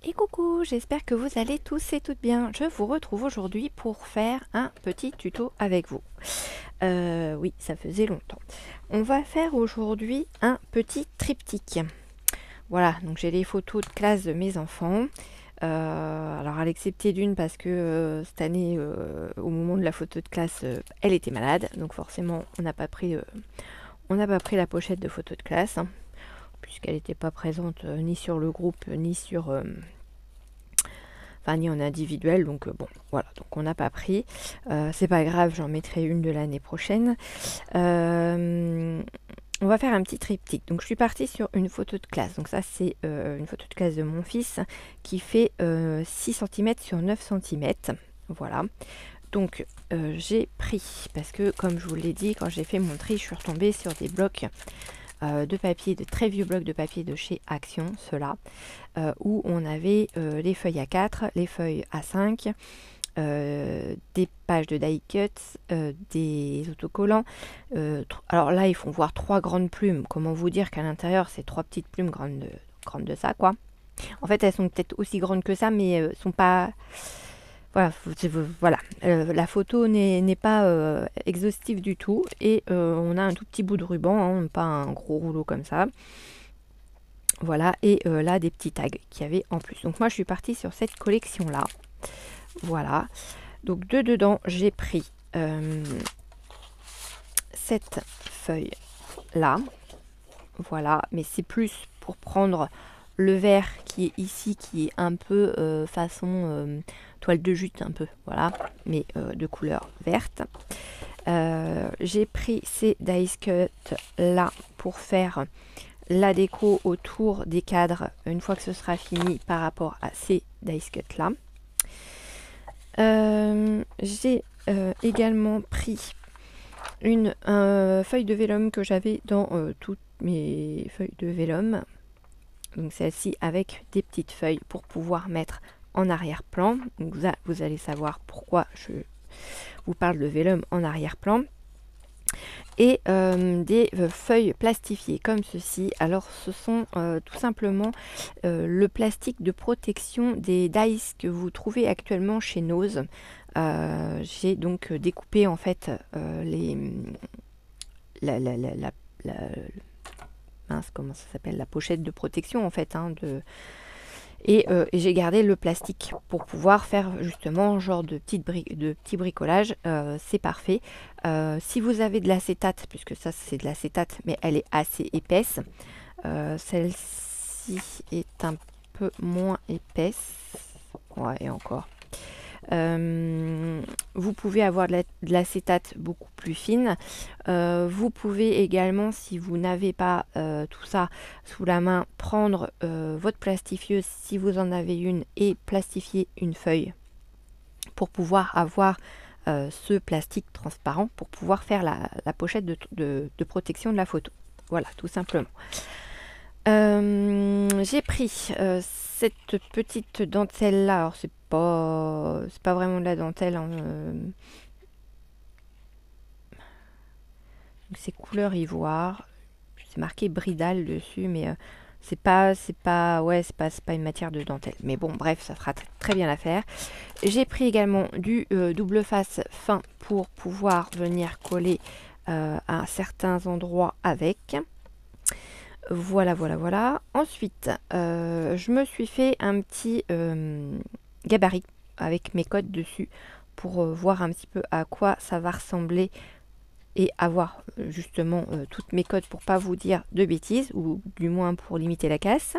Et coucou, j'espère que vous allez tous et toutes bien. Je vous retrouve aujourd'hui pour faire un petit tuto avec vous. Oui, ça faisait longtemps. On va faire aujourd'hui un petit triptyque. Voilà, donc j'ai les photos de classe de mes enfants. Alors à l'excepter d'une parce que cette année, au moment de la photo de classe, elle était malade. Donc forcément, on n'a pas pris la pochette de photo de classe, hein, puisqu'elle n'était pas présente ni sur le groupe, ni sur... Enfin, ni en individuel, donc bon, voilà, donc on n'a pas pris. C'est pas grave, j'en mettrai une de l'année prochaine. On va faire un petit triptyque. Donc je suis partie sur une photo de classe. Donc ça c'est une photo de classe de mon fils qui fait 6 cm sur 9 cm. Voilà. Donc j'ai pris, parce que comme je vous l'ai dit, quand j'ai fait mon tri, je suis retombée sur des blocs de papier, de très vieux blocs de papier de chez Action, ceux-là, où on avait les feuilles A4, les feuilles A5, des pages de die cut, des autocollants. Alors là, ils font voir 3 grandes plumes. Comment vous dire qu'à l'intérieur, c'est 3 petites plumes grandes de ça, quoi. En fait, elles sont peut-être aussi grandes que ça, mais sont pas... Voilà, la photo n'est pas exhaustive du tout. Et on a un tout petit bout de ruban, hein, pas un gros rouleau comme ça. Voilà, et là, des petits tags qu'il y avait en plus. Donc moi, je suis partie sur cette collection-là. Voilà. Donc dedans, j'ai pris cette feuille-là. Voilà, mais c'est plus pour prendre le vert qui est ici, qui est un peu façon toile de jute, un peu, voilà, mais de couleur verte. J'ai pris ces dice cut là pour faire la déco autour des cadres une fois que ce sera fini par rapport à ces dice cut là. J'ai également pris une feuille de vélum que j'avais dans toutes mes feuilles de vélum. Donc celle-ci avec des petites feuilles pour pouvoir mettre en arrière-plan. Donc vous allez savoir pourquoi je vous parle de vélum en arrière-plan. Et des feuilles plastifiées comme ceci. Alors ce sont tout simplement le plastique de protection des dies que vous trouvez actuellement chez Nose. J'ai donc découpé en fait mince, comment ça s'appelle, la pochette de protection en fait, hein, et j'ai gardé le plastique pour pouvoir faire justement genre de petit bricolage. C'est parfait. Si vous avez de l'acétate, puisque ça c'est de l'acétate mais elle est assez épaisse, celle-ci est un peu moins épaisse, ouais, et encore. Vous pouvez avoir de l'acétate beaucoup plus fine. Vous pouvez également, si vous n'avez pas tout ça sous la main, prendre votre plastifieuse si vous en avez une et plastifier une feuille pour pouvoir avoir ce plastique transparent pour pouvoir faire la pochette de protection de la photo. Voilà, tout simplement. J'ai pris cette petite dentelle là. Alors c'est pas vraiment de la dentelle, hein, c'est couleur ivoire. C'est marqué Bridal dessus, mais c'est pas une matière de dentelle. Mais bon, bref, ça fera très bien l'affaire. J'ai pris également du double face fin pour pouvoir venir coller à certains endroits avec. Voilà. Ensuite, je me suis fait un petit gabarit avec mes codes dessus pour voir un petit peu à quoi ça va ressembler et avoir justement toutes mes codes pour pas vous dire de bêtises, ou du moins pour limiter la casse.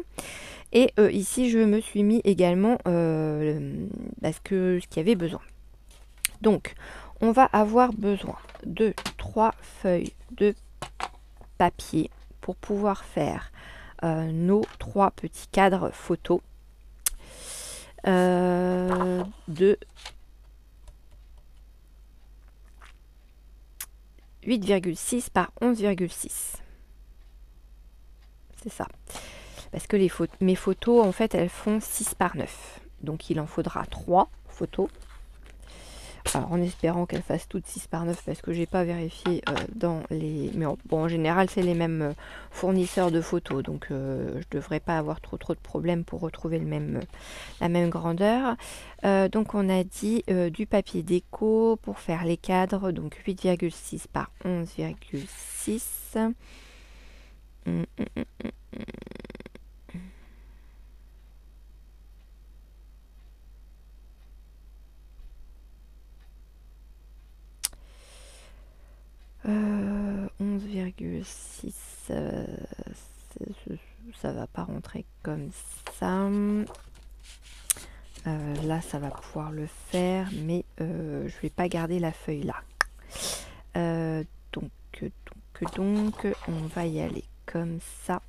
Et ici, je me suis mis également ce qu'il y avait besoin. Donc, on va avoir besoin de 3 feuilles de papier pour pouvoir faire nos 3 petits cadres photos de 8,6 par 11,6. C'est ça. Parce que mes photos, en fait, elles font 6 par 9. Donc, il en faudra 3 photos. Alors, en espérant qu'elles fassent toutes 6 par 9 parce que j'ai pas vérifié dans les... Mais bon, en général, c'est les mêmes fournisseurs de photos. Donc, je devrais pas avoir trop de problèmes pour retrouver la même grandeur. Donc, on a dit du papier déco pour faire les cadres. Donc, 8,6 par 11,6. Hum, hum, hum, hum. 11,6, ça va pas rentrer comme ça. Là, ça va pouvoir le faire, mais je vais pas garder la feuille là. Donc, on va y aller comme ça.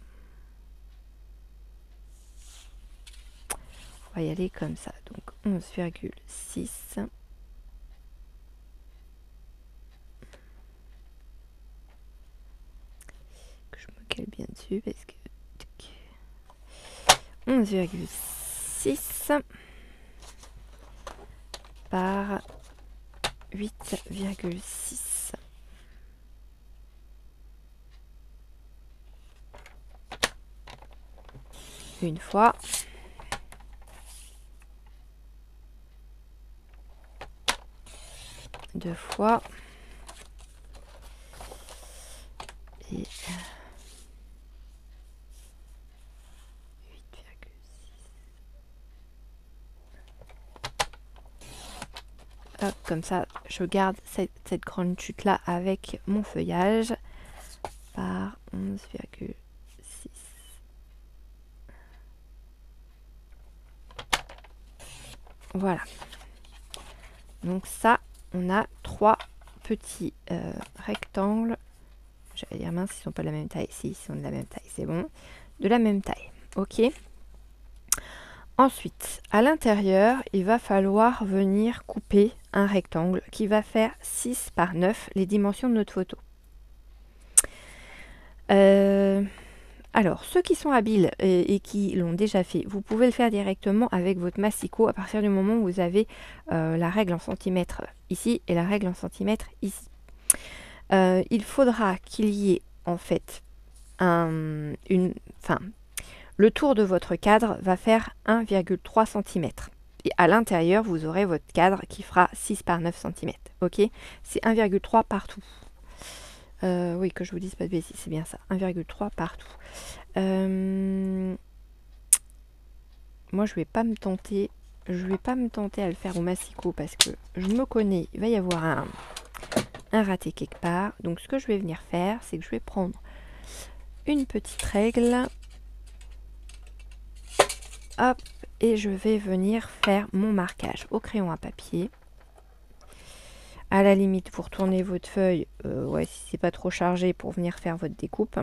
On va y aller comme ça. Donc, 11,6. Que je me cale bien dessus parce que 11,6 par 8,6. Une fois. Deux fois. Et 8,6. Hop, comme ça, je garde cette grande chute là avec mon feuillage par 11,6. Voilà. Donc ça, on a 3 petits rectangles. J'allais dire mince, ils sont pas de la même taille. Si, ils sont de la même taille, c'est bon. De la même taille. Ok. Ensuite, à l'intérieur, il va falloir venir couper un rectangle qui va faire 6 par 9 les dimensions de notre photo. Alors, ceux qui sont habiles et qui l'ont déjà fait, vous pouvez le faire directement avec votre massicot à partir du moment où vous avez la règle en centimètres ici et la règle en centimètres ici. Il faudra qu'il y ait en fait le tour de votre cadre va faire 1,3 cm. Et à l'intérieur, vous aurez votre cadre qui fera 6 par 9 cm. Ok, c'est 1,3 partout. Oui, que je vous dise pas de bêtises, c'est bien ça. 1,3 partout. Moi, je vais pas me tenter. Je vais pas me tenter à le faire au massicot parce que je me connais. Il va y avoir un raté quelque part. Donc, ce que je vais venir faire, c'est que je vais prendre une petite règle. Hop, et je vais venir faire mon marquage au crayon à papier. À la limite, vous retournez votre feuille, ouais, si c'est pas trop chargé, pour venir faire votre découpe.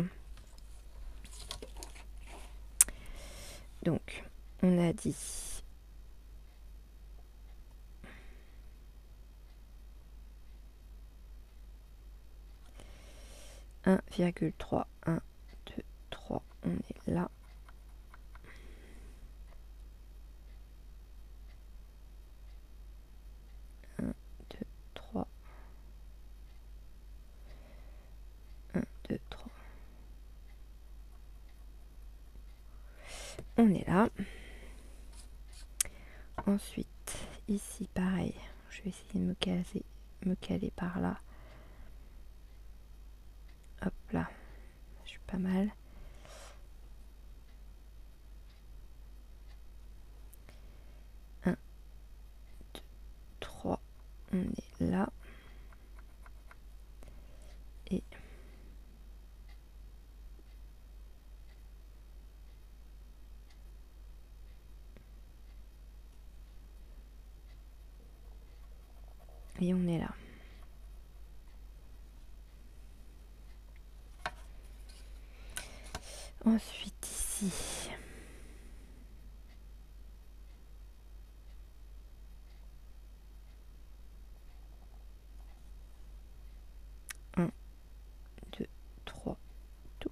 Donc, on a dit 1,3, 1, 2, 3, on est là. On est là. Ensuite, ici, pareil. Je vais essayer de me caler par là. Hop là. Je suis pas mal. Un, deux, trois. On est là. Et on est là. Ensuite, ici. Un, deux, trois, touc.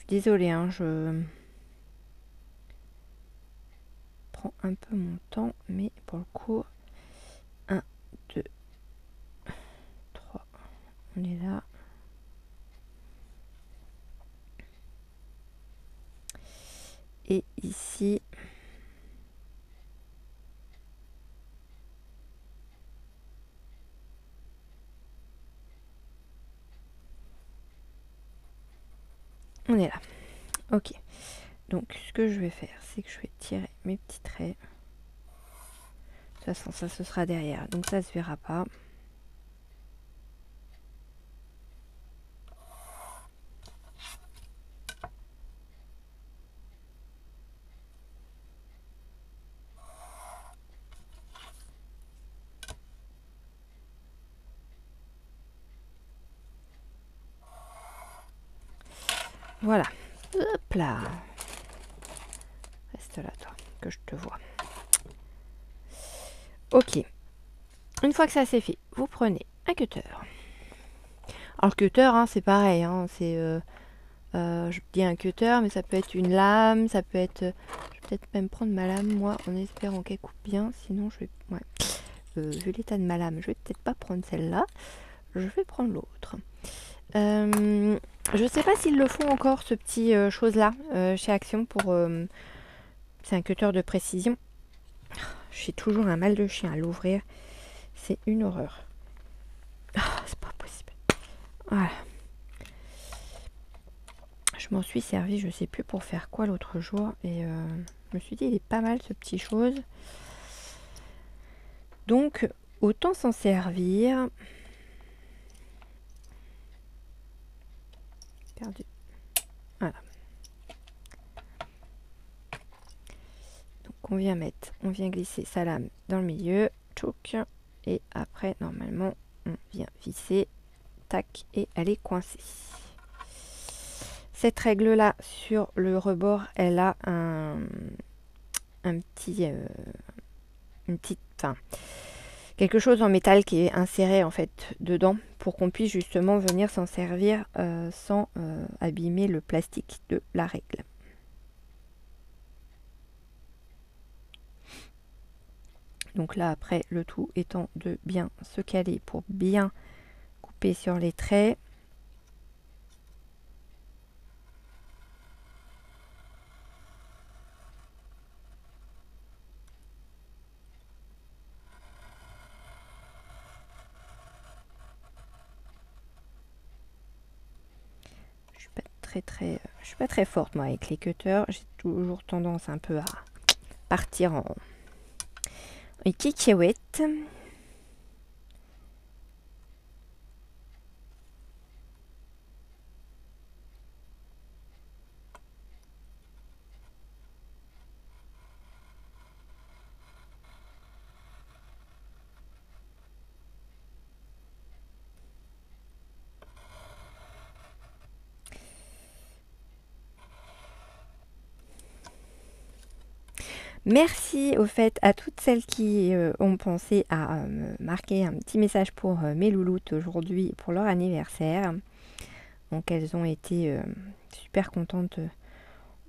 suis désolée, hein, je prends un peu mon temps, mais pour le coup, 1, 2, 3, on est là. Et ici, on est là. Ok. Donc, ce que je vais faire, c'est que je vais tirer mes petits traits. De toute façon, ça, ce sera derrière. Donc, ça se verra pas. Voilà. Hop là. Reste là, toi, que je te vois. Ok. Une fois que ça c'est fait, vous prenez un cutter. Alors le cutter, hein, c'est pareil. Hein, c'est, je dis un cutter, mais ça peut être une lame, ça peut être... je vais peut-être même prendre ma lame, moi, en espérant qu'elle coupe bien. Sinon, je vais... Ouais. Vu l'état de ma lame, je vais peut-être pas prendre celle-là. Je vais prendre l'autre. Je sais pas s'ils le font encore, ce petit chose-là, chez Action, pour... c'est un cutter de précision. J'ai toujours un mal de chien à l'ouvrir. C'est une horreur. Ah, c'est pas possible. Voilà. Je m'en suis servi, je sais plus pour faire quoi l'autre jour. Et je me suis dit, il est pas mal ce petit chose. Donc, autant s'en servir. Perdu. Voilà. Donc, on vient glisser sa lame dans le milieu. Tchouk. Et après, normalement, on vient visser. Tac. Et elle est coincée. Cette règle-là, sur le rebord, elle a un petit... une petite... Enfin, quelque chose en métal qui est inséré en fait dedans pour qu'on puisse justement venir s'en servir sans abîmer le plastique de la règle. Donc là après, le tout étant de bien se caler pour bien couper sur les traits. Je suis pas très forte moi avec les cutters. J'ai toujours tendance un peu à partir en kikiouette. Merci au fait à toutes celles qui ont pensé à me marquer un petit message pour mes louloutes aujourd'hui pour leur anniversaire. Donc elles ont été super contentes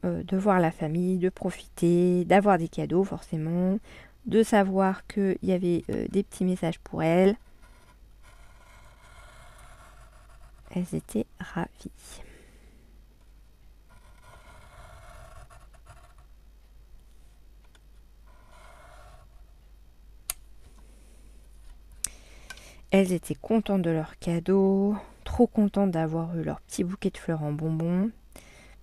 de voir la famille, de profiter, d'avoir des cadeaux forcément, de savoir qu'il y avait des petits messages pour elles. Elles étaient ravies. Elles étaient contentes de leurs cadeaux, trop contentes d'avoir eu leur petit bouquet de fleurs en bonbons.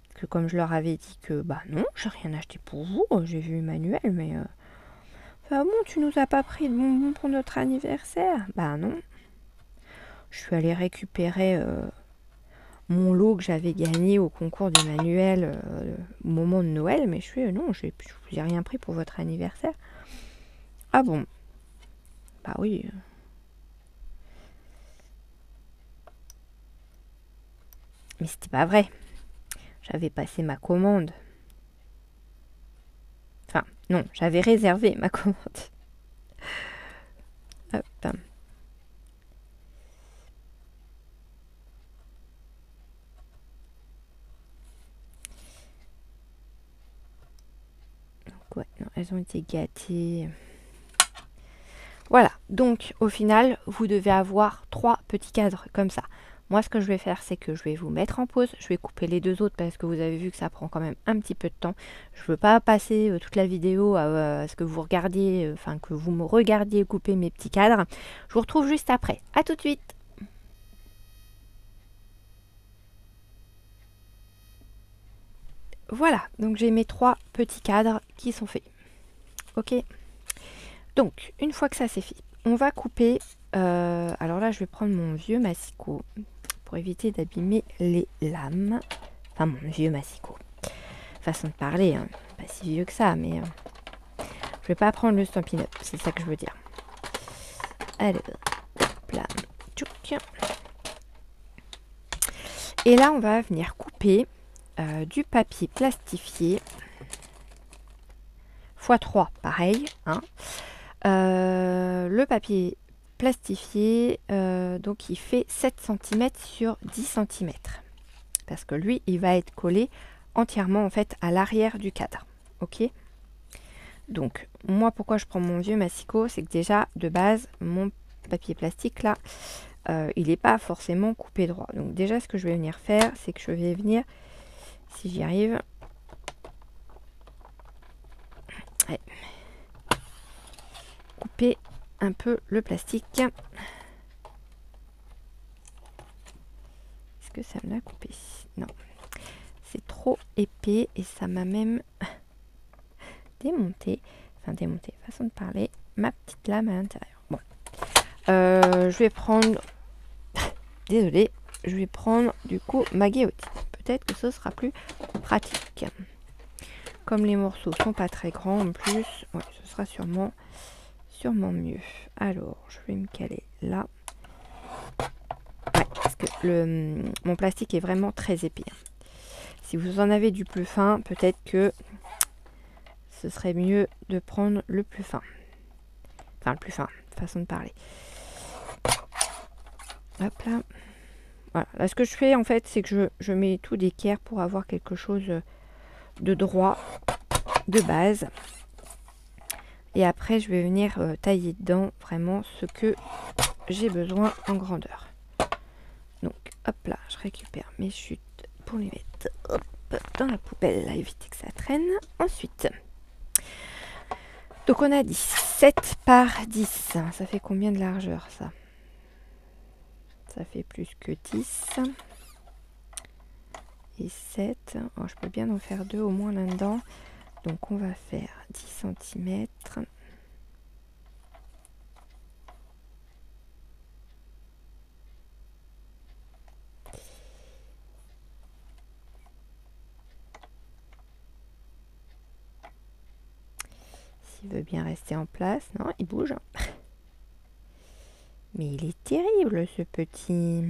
Parce que comme je leur avais dit que bah non, j'ai rien acheté pour vous, j'ai vu Emmanuel, mais ah bon, tu nous as pas pris de bonbons pour notre anniversaire? Bah non. Je suis allée récupérer mon lot que j'avais gagné au concours d'Emmanuel au moment de Noël, mais je fais non, je vous ai rien pris pour votre anniversaire. Ah bon? Bah oui. Mais c'était pas vrai. J'avais passé ma commande. Enfin, non, j'avais réservé ma commande. Hop. Ouais, non, elles ont été gâtées. Voilà, donc au final, vous devez avoir 3 petits cadres comme ça. Moi, ce que je vais faire, c'est que je vais vous mettre en pause. Je vais couper les 2 autres parce que vous avez vu que ça prend quand même un petit peu de temps. Je ne veux pas passer toute la vidéo à ce que vous regardiez, enfin que vous me regardiez couper mes petits cadres. Je vous retrouve juste après. À tout de suite. Voilà, donc j'ai mes 3 petits cadres qui sont faits. Ok. Donc, une fois que ça c'est fait, on va couper. Alors là, je vais prendre mon vieux massicot pour éviter d'abîmer les lames. Enfin, mon vieux massicot. Façon de parler, hein. Pas si vieux que ça, mais je vais pas prendre le Stampin' Up, c'est ça que je veux dire. Allez, hop là, tchouk. Et là, on va venir couper du papier plastifié x3, pareil, hein. Le papier plastifié, donc il fait 7 cm sur 10 cm. Parce que lui, il va être collé entièrement en fait à l'arrière du cadre. Ok. Donc, moi, pourquoi je prends mon vieux massicot, c'est que déjà, de base, mon papier plastique là, il n'est pas forcément coupé droit. Donc déjà, ce que je vais venir faire, c'est que je vais venir, si j'y arrive, ouais, couper un peu le plastique. Est-ce que ça me l'a coupé? Non. C'est trop épais et ça m'a même démonté, façon de parler, ma petite lame à l'intérieur. Bon. Je vais prendre, désolée, je vais prendre du coup ma guillotine. Peut-être que ce sera plus pratique. Comme les morceaux sont pas très grands en plus, ouais, ce sera sûrement mieux. Alors, je vais me caler là. Ouais, parce que mon plastique est vraiment très épais. Si vous en avez du plus fin, peut-être que ce serait mieux de prendre le plus fin. Enfin, le plus fin, façon de parler. Hop là. Voilà. Là, ce que je fais, en fait, c'est que je mets tout d'équerre pour avoir quelque chose de droit, de base. Et après, je vais venir tailler dedans vraiment ce que j'ai besoin en grandeur. Donc, hop là, je récupère mes chutes pour les mettre hop, dans la poubelle, là, éviter que ça traîne. Ensuite, donc on a dit 7 par 10. Ça fait combien de largeur, ça? Ça fait plus que 10. Et 7. Oh, je peux bien en faire 2 au moins là-dedans. Donc, on va faire 10 cm. Il veut bien rester en place. Non, il bouge. Mais il est terrible, ce petit.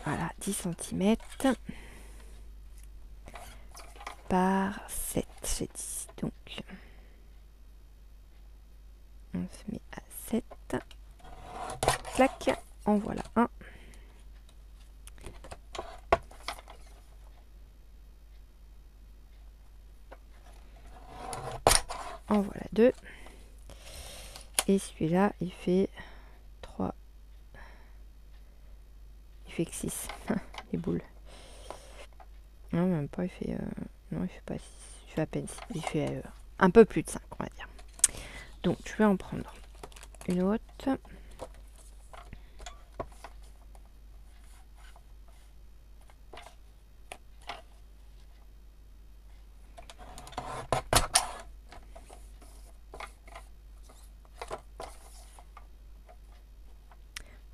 Voilà, 10 cm par 7, j'ai dit. Donc, on se met à 7. Clac, en voilà un. En voilà 2. Et celui-là, il fait 3. Il fait que 6. Les boules. Non, même pas, il fait... non, il fait pas 6. Il fait à peine 6. Il fait un peu plus de 5, on va dire. Donc, je vais en prendre une autre.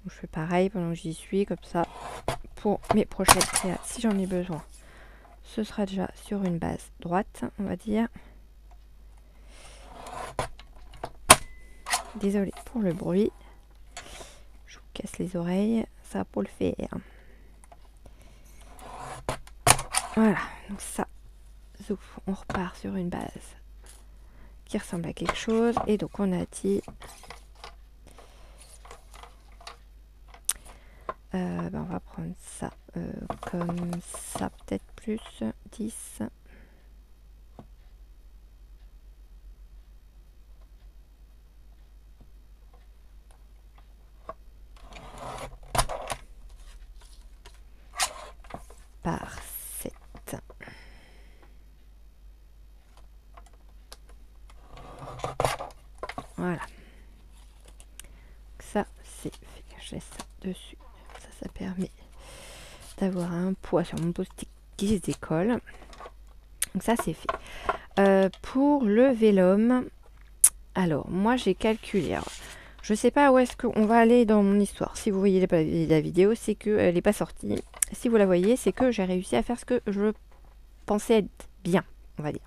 Je fais pareil pendant que j'y suis, comme ça, pour mes prochaines créas, si j'en ai besoin. Ce sera déjà sur une base droite, on va dire. Désolée pour le bruit. Je vous casse les oreilles, ça pour le faire. Voilà, donc ça, zouf, on repart sur une base qui ressemble à quelque chose. Et donc on a dit Ben, on va prendre ça comme ça, peut-être plus 10. Par 7. Voilà. Ça, c'est fait. Je laisse ça dessus. Ça permet d'avoir un poids sur mon post-it qui se décolle. Donc ça, c'est fait. Pour le vélum, alors, moi, j'ai calculé. Alors, je sais pas où est-ce qu'on va aller dans mon histoire. Si vous voyez la vidéo, c'est qu'elle n'est pas sortie. Si vous la voyez, c'est que j'ai réussi à faire ce que je pensais être bien, on va dire.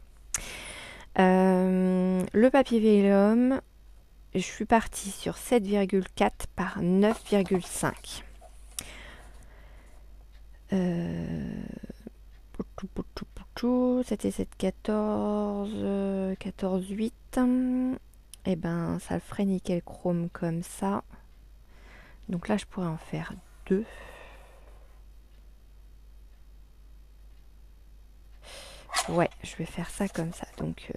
Le papier vélum, je suis partie sur 7,4 par 9,5. C'était 7,14, 14,8. Et ben, ça le ferait nickel chrome comme ça. Donc là, je pourrais en faire 2. Ouais, je vais faire ça comme ça. Donc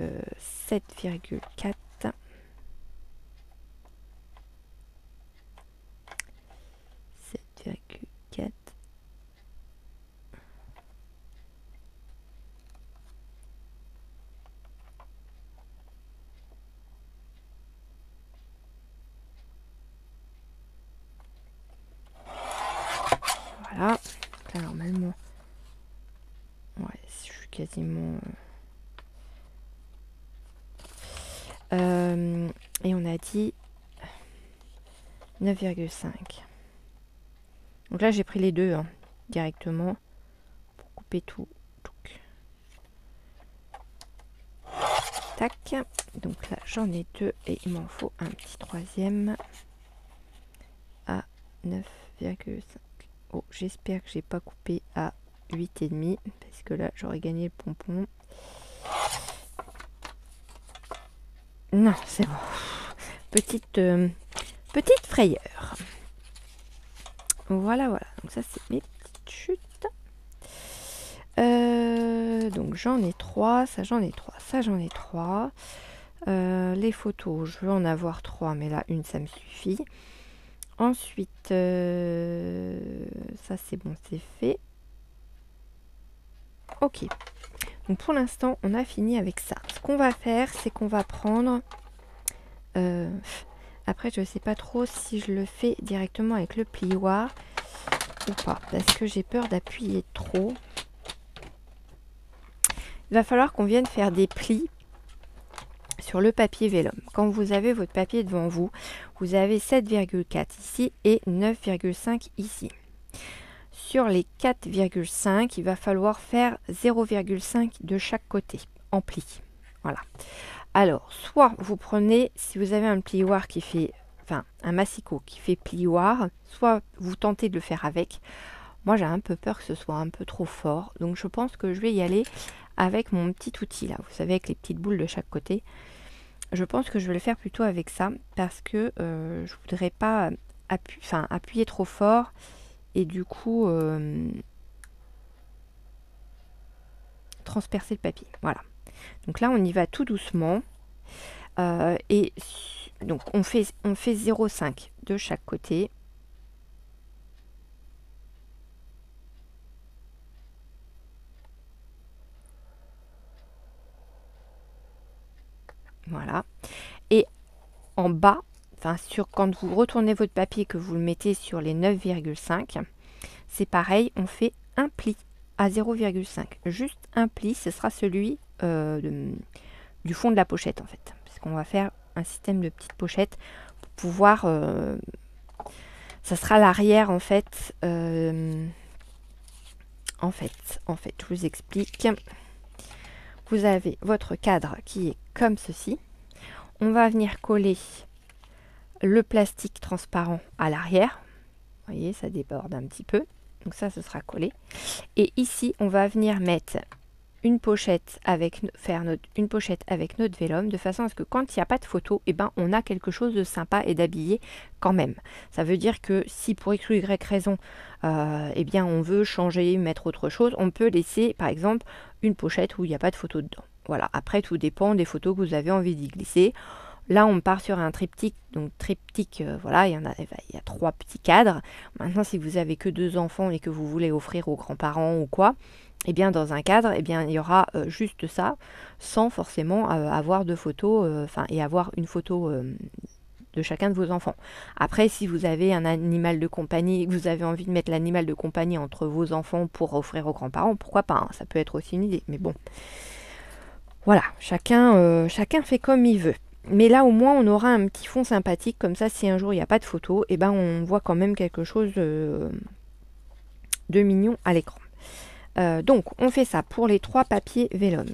7,4. 7,4. Voilà. Là, normalement, ouais, je suis quasiment... et on a dit 9,5. Donc là, j'ai pris les deux directement pour couper tout. Tac. Donc là, j'en ai 2 et il m'en faut un petit troisième à 9,5. Oh, j'espère que j'ai pas coupé à 8,5 parce que là, j'aurais gagné le pompon. Non, c'est bon. Petite frayeur. Voilà. Donc ça, c'est mes petites chutes. Donc j'en ai 3, ça j'en ai 3, ça j'en ai 3. Les photos, je veux en avoir 3, mais là, une, ça me suffit. Ensuite, ça c'est bon, c'est fait. Ok. Donc pour l'instant, on a fini avec ça. Ce qu'on va faire, c'est qu'on va prendre... après, je ne sais pas trop si je le fais directement avec le plioir ou pas, parce que j'ai peur d'appuyer trop. Il va falloir qu'on vienne faire des plis sur le papier vélum. Quand vous avez votre papier devant vous, vous avez 7,4 ici et 9,5 ici. Sur les 4,5, il va falloir faire 0,5 de chaque côté en pli. Voilà. Alors, soit vous prenez, si vous avez un plioir qui fait, enfin un massicot qui fait plioir, soit vous tentez de le faire avec. Moi, j'ai un peu peur que ce soit un peu trop fort, donc je pense que je vais y aller avec mon petit outil là, vous savez, avec les petites boules de chaque côté. Je pense que je vais le faire plutôt avec ça, parce que je voudrais pas appuyer trop fort, et du coup transpercer le papier. Voilà. Donc là, on y va tout doucement. Et donc, on fait 0,5 de chaque côté. Voilà. Et en bas, enfin quand vous retournez votre papier, que vous le mettez sur les 9,5, c'est pareil, on fait un pli à 0,5. Juste un pli, ce sera celui du fond de la pochette en fait. Parce qu'on va faire un système de petites pochettes pour pouvoir... ça sera l'arrière en fait. En fait, je vous explique. Vous avez votre cadre qui est comme ceci. On va venir coller le plastique transparent à l'arrière. Vous voyez, ça déborde un petit peu. Donc ça, ce sera collé. Et ici, on va venir mettre une pochette avec une pochette avec notre vélum, de façon à ce que quand il n'y a pas de photo, eh ben, on a quelque chose de sympa et d'habillé quand même. Ça veut dire que si pour X ou Y raison, eh bien, on veut changer, mettre autre chose, on peut laisser par exemple une pochette où il n'y a pas de photo dedans. Voilà, après tout dépend des photos que vous avez envie d'y glisser. Là, on part sur un triptyque. Donc, triptyque, voilà, il y a 3 petits cadres. Maintenant, si vous avez que 2 enfants et que vous voulez offrir aux grands-parents ou quoi, eh bien, dans un cadre, eh bien, il y aura juste ça, sans forcément avoir de photos, et avoir une photo de chacun de vos enfants. Après, si vous avez un animal de compagnie et que vous avez envie de mettre l'animal de compagnie entre vos enfants pour offrir aux grands-parents, pourquoi pas, hein, ça peut être aussi une idée. Mais bon, voilà, chacun fait comme il veut. Mais là, au moins, on aura un petit fond sympathique. Comme ça, si un jour il n'y a pas de photo, eh ben, on voit quand même quelque chose de mignon à l'écran. Donc, on fait ça pour les 3 papiers vélum.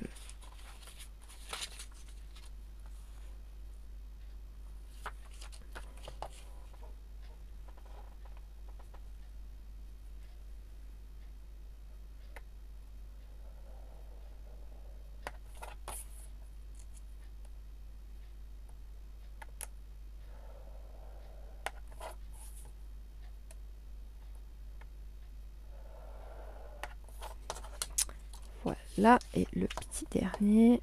Voilà, et le petit dernier.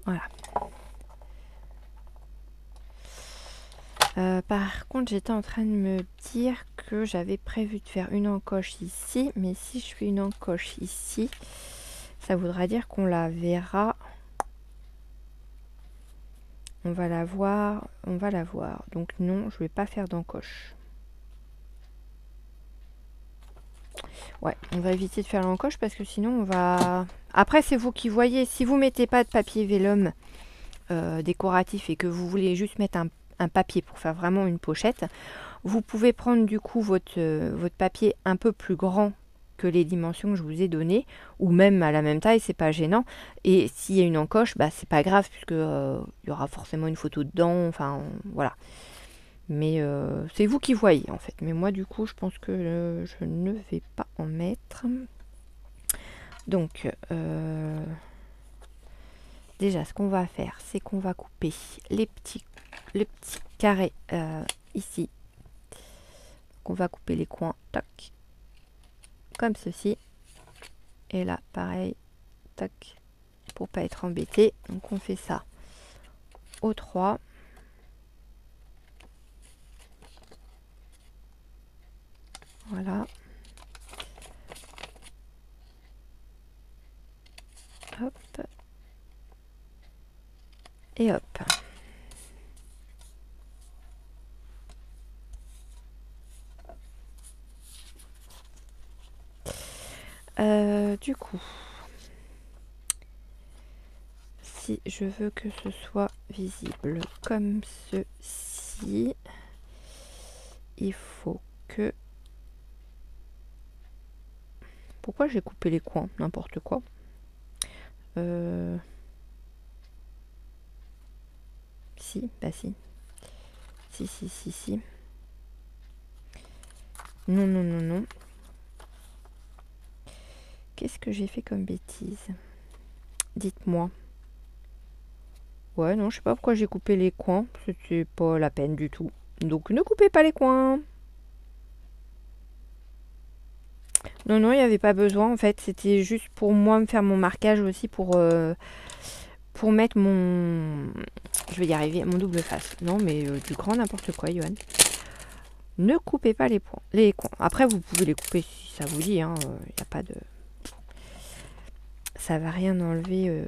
Voilà. Par contre, j'étais en train de me dire que j'avais prévu de faire une encoche ici, mais si je fais une encoche ici, ça voudra dire qu'on la verra. On va la voir. Donc non, je vais pas faire d'encoche. Ouais, on va éviter de faire l'encoche parce que sinon on va... Après, c'est vous qui voyez. Si vous mettez pas de papier vélum décoratif et que vous voulez juste mettre un papier pour faire vraiment une pochette, vous pouvez prendre du coup votre papier un peu plus grand que les dimensions que je vous ai données, ou même à la même taille, c'est pas gênant. Et s'il y a une encoche, bah c'est pas grave puisque il y aura forcément une photo dedans. Enfin voilà. Mais c'est vous qui voyez en fait. Mais moi du coup, je pense que je ne vais pas en mettre. Donc déjà, ce qu'on va faire, c'est qu'on va couper les petits carrés ici. Donc on va couper les coins, toc, comme ceci. Et là, pareil, toc, pour pas être embêté. Donc on fait ça aux 3. Voilà. Hop. Et hop. Du coup, si je veux que ce soit visible comme ceci, il faut que... Pourquoi j'ai coupé les coins? N'importe quoi. Si, bah si. Si. Non. Qu'est-ce que j'ai fait comme bêtise? Dites-moi. Ouais, non, je sais pas pourquoi j'ai coupé les coins. C'était pas la peine du tout. Donc ne coupez pas les coins. Non, il n'y avait pas besoin en fait. C'était juste pour moi me faire mon marquage aussi pour mettre mon... Je vais y arriver, mon double face. Non, mais du grand n'importe quoi, Johan. Ne coupez pas les coins. Après, vous pouvez les couper si ça vous dit. Hein. Y a pas de... Ça va rien enlever...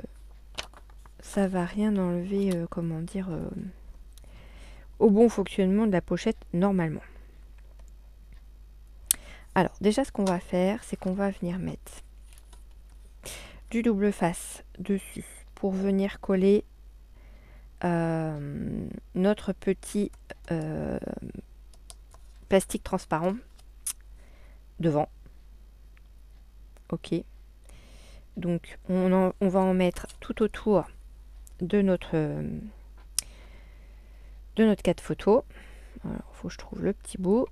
comment dire... au bon fonctionnement de la pochette normalement. Alors, déjà, ce qu'on va faire, c'est qu'on va venir mettre du double face dessus pour venir coller notre petit plastique transparent devant. Ok. Donc on va en mettre tout autour de notre cadre photo. Alors, faut que je trouve le petit bout.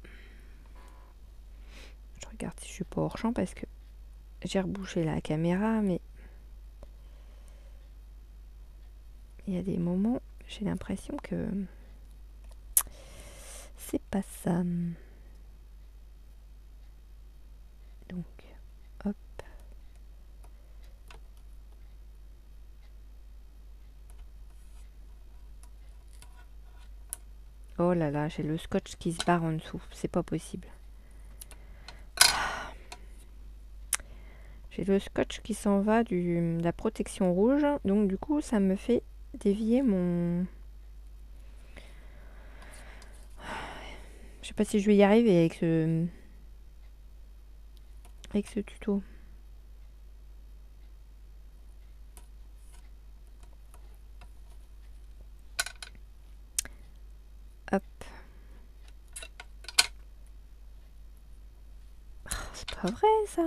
Je regarde si je suis pas hors champ parce que j'ai rebouché la caméra, mais il y a des moments, j'ai l'impression que c'est pas ça. Donc, hop. Oh là là, j'ai le scotch qui se barre en dessous. C'est pas possible. J'ai le scotch qui s'en va de la protection rouge. Donc du coup, ça me fait dévier mon... Je sais pas si je vais y arriver avec ce tuto. Hop. Oh, c'est pas vrai ça.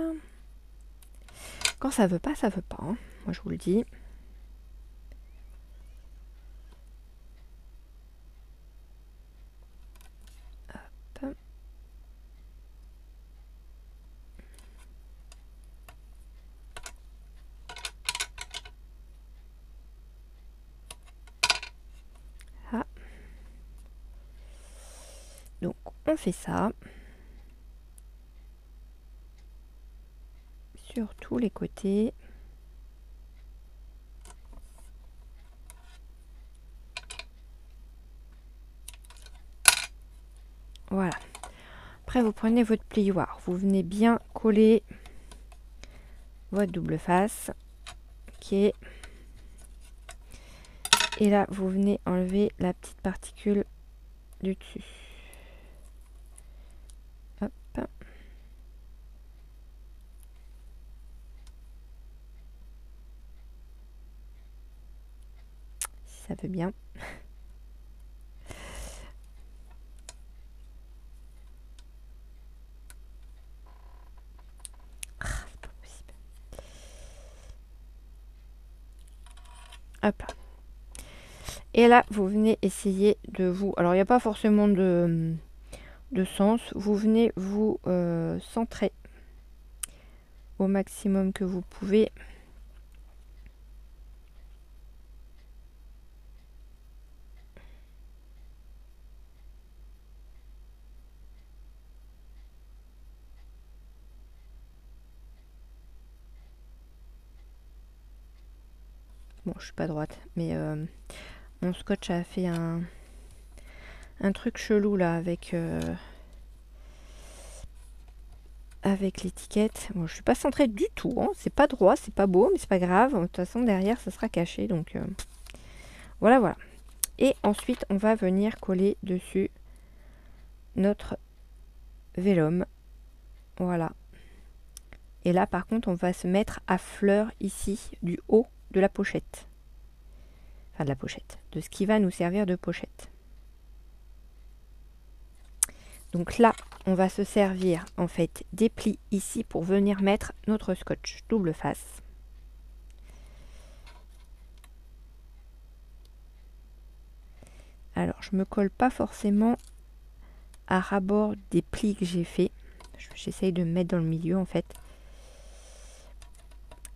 Quand ça veut pas, ça veut pas. Hein. Moi je vous le dis. Hop. Ah. Donc on fait ça. Sur tous les côtés. Voilà. Après, vous prenez votre plioir. Vous venez bien coller votre double face. Ok. Et là, vous venez enlever la petite particule du dessus. Hop. Si ça veut bien. Hop. Et là, vous venez essayer de vous... Alors, il n'y a pas forcément de sens. Vous venez vous centrer au maximum que vous pouvez. Bon, je suis pas droite, mais mon scotch a fait un truc chelou là avec l'étiquette. Bon, je suis pas centrée du tout, hein. C'est pas droit, c'est pas beau, mais c'est pas grave. De toute façon, derrière, ça sera caché, donc voilà, voilà. Et ensuite, on va venir coller dessus notre vélum. Voilà. Et là, par contre, on va se mettre à fleur ici, du haut de la pochette. Enfin, de la pochette. De ce qui va nous servir de pochette. Donc là, on va se servir, en fait, des plis ici pour venir mettre notre scotch double face. Alors, je me colle pas forcément à ras-bord des plis que j'ai fait. J'essaye de me mettre dans le milieu, en fait.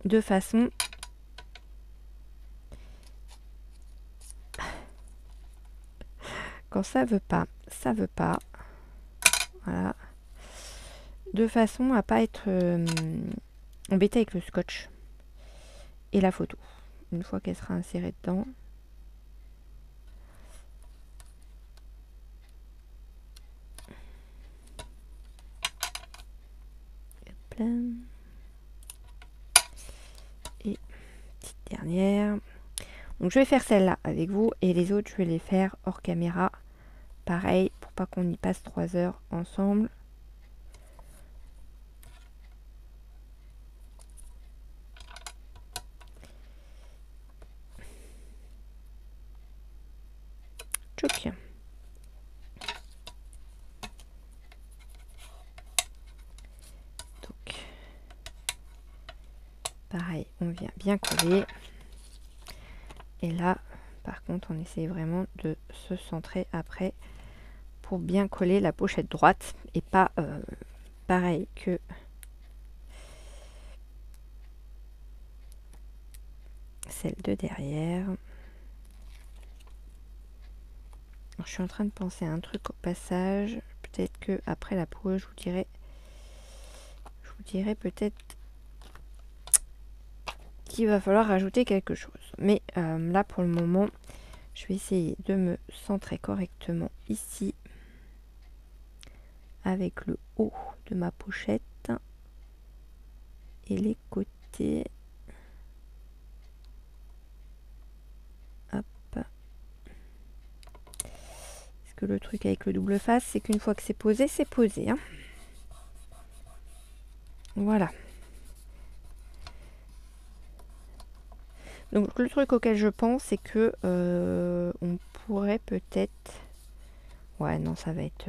De façon quand ça veut pas, ça veut pas. Voilà. De façon à pas être embêté avec le scotch et la photo. Une fois qu'elle sera insérée dedans. Hop là. Et petite dernière. Donc je vais faire celle-là avec vous et les autres je vais les faire hors caméra. Pareil pour pas qu'on y passe 3 heures ensemble. Tchouk. Donc pareil, on vient bien coller. Et là, par contre, on essaye vraiment de se centrer après pour bien coller la pochette droite et pas pareil que celle de derrière. Alors, je suis en train de penser à un truc au passage. Peut-être que après la pause, je vous dirai peut-être qu'il va falloir rajouter quelque chose. Mais là, pour le moment, je vais essayer de me centrer correctement ici avec le haut de ma pochette et les côtés. Hop. Parce que le truc avec le double face, c'est qu'une fois que c'est posé, hein. Voilà. Donc le truc auquel je pense, c'est que on pourrait peut-être... Ouais, non, ça va être...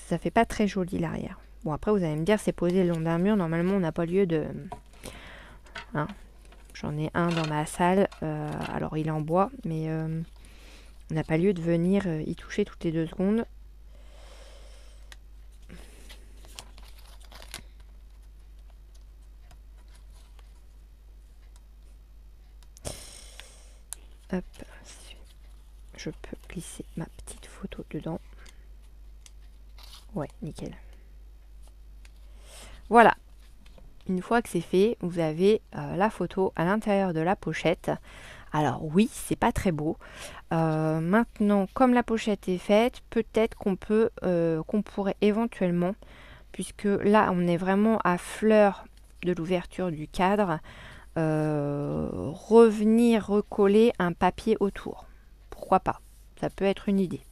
Ça fait pas très joli l'arrière. Bon, après, vous allez me dire, c'est posé le long d'un mur. Normalement, on n'a pas lieu de... Hein. J'en ai un dans ma salle. Alors, il est en bois, mais on n'a pas lieu de venir y toucher toutes les 2 secondes. Hop. Je peux glisser ma petite photo dedans. Ouais, nickel. Voilà. Une fois que c'est fait, vous avez la photo à l'intérieur de la pochette. Alors oui, c'est pas très beau. Maintenant, comme la pochette est faite, peut-être qu'on pourrait éventuellement, puisque là on est vraiment à fleur de l'ouverture du cadre, revenir recoller un papier autour. Pourquoi pas? Ça peut être une idée.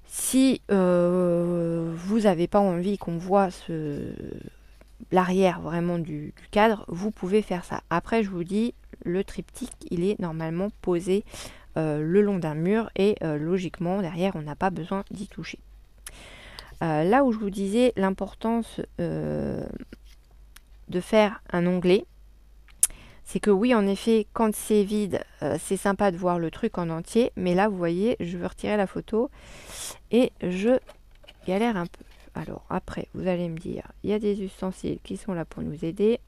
Si vous n'avez pas envie qu'on voit l'arrière vraiment du cadre, vous pouvez faire ça. Après, je vous dis, le triptyque, il est normalement posé le long d'un mur et logiquement, derrière, on n'a pas besoin d'y toucher. Là où je vous disais l'importance de faire un onglet, c'est que oui, en effet, quand c'est vide, c'est sympa de voir le truc en entier. Mais là, vous voyez, je veux retirer la photo et je galère un peu. Alors après, vous allez me dire, il y a des ustensiles qui sont là pour nous aider.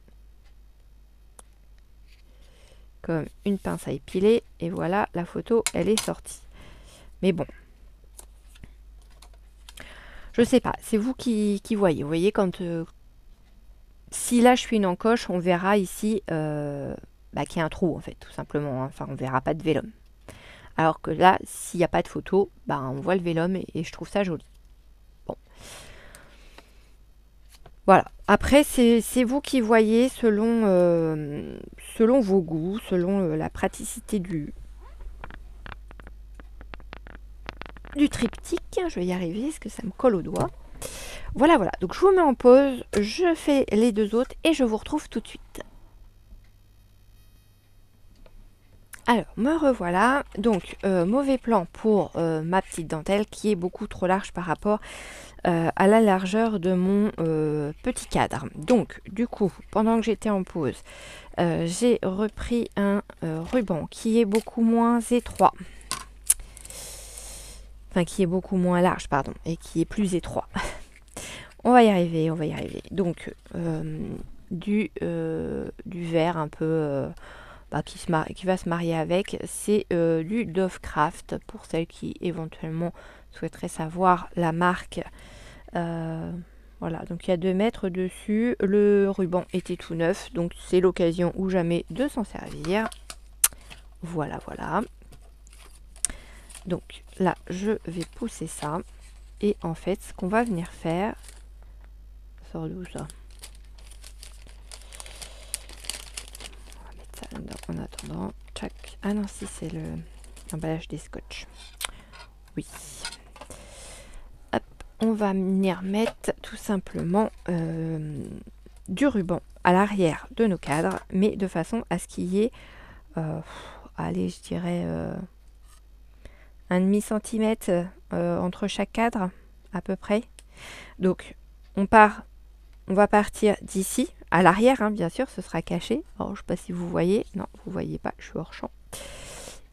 Comme une pince à épiler. Et voilà, la photo, elle est sortie. Mais bon. Je sais pas, c'est vous qui voyez. Vous voyez, quand... si là, je fais une encoche, on verra ici qu'il y a un trou, en fait, tout simplement. Hein. Enfin, on verra pas de vélum. Alors que là, s'il n'y a pas de photo, on voit le vélum et je trouve ça joli. Bon. Voilà. Après, c'est vous qui voyez selon vos goûts, selon la praticité du triptyque. Je vais y arriver, parce que ça me colle au doigt. Voilà, voilà. Donc, je vous mets en pause, je fais les 2 autres et je vous retrouve tout de suite. Alors, me revoilà. Donc, mauvais plan pour ma petite dentelle qui est beaucoup trop large par rapport à la largeur de mon petit cadre. Donc, du coup, pendant que j'étais en pause, j'ai repris un ruban qui est beaucoup moins étroit. Enfin, qui est beaucoup moins large, pardon, et qui est plus étroit. On va y arriver, on va y arriver. Donc, du vert un peu... qui va se marier avec, c'est du Dovecraft, pour celles qui éventuellement souhaiteraient savoir la marque. Voilà, donc il y a 2 mètres dessus, le ruban était tout neuf, donc c'est l'occasion ou jamais de s'en servir. Voilà, voilà. Donc là, je vais pousser ça, et en fait, ce qu'on va venir faire... Ça sort d'où ça? En attendant, tchac. Ah non, si c'est l'emballage des scotch. Oui. Hop, on va venir mettre tout simplement du ruban à l'arrière de nos cadres, mais de façon à ce qu'il y ait, allez, je dirais 1,5 centimètre entre chaque cadre, à peu près. Donc, on va partir d'ici, À l'arrière, hein, bien sûr, ce sera caché. Alors, je sais pas si vous voyez. Non, vous voyez pas, je suis hors champ.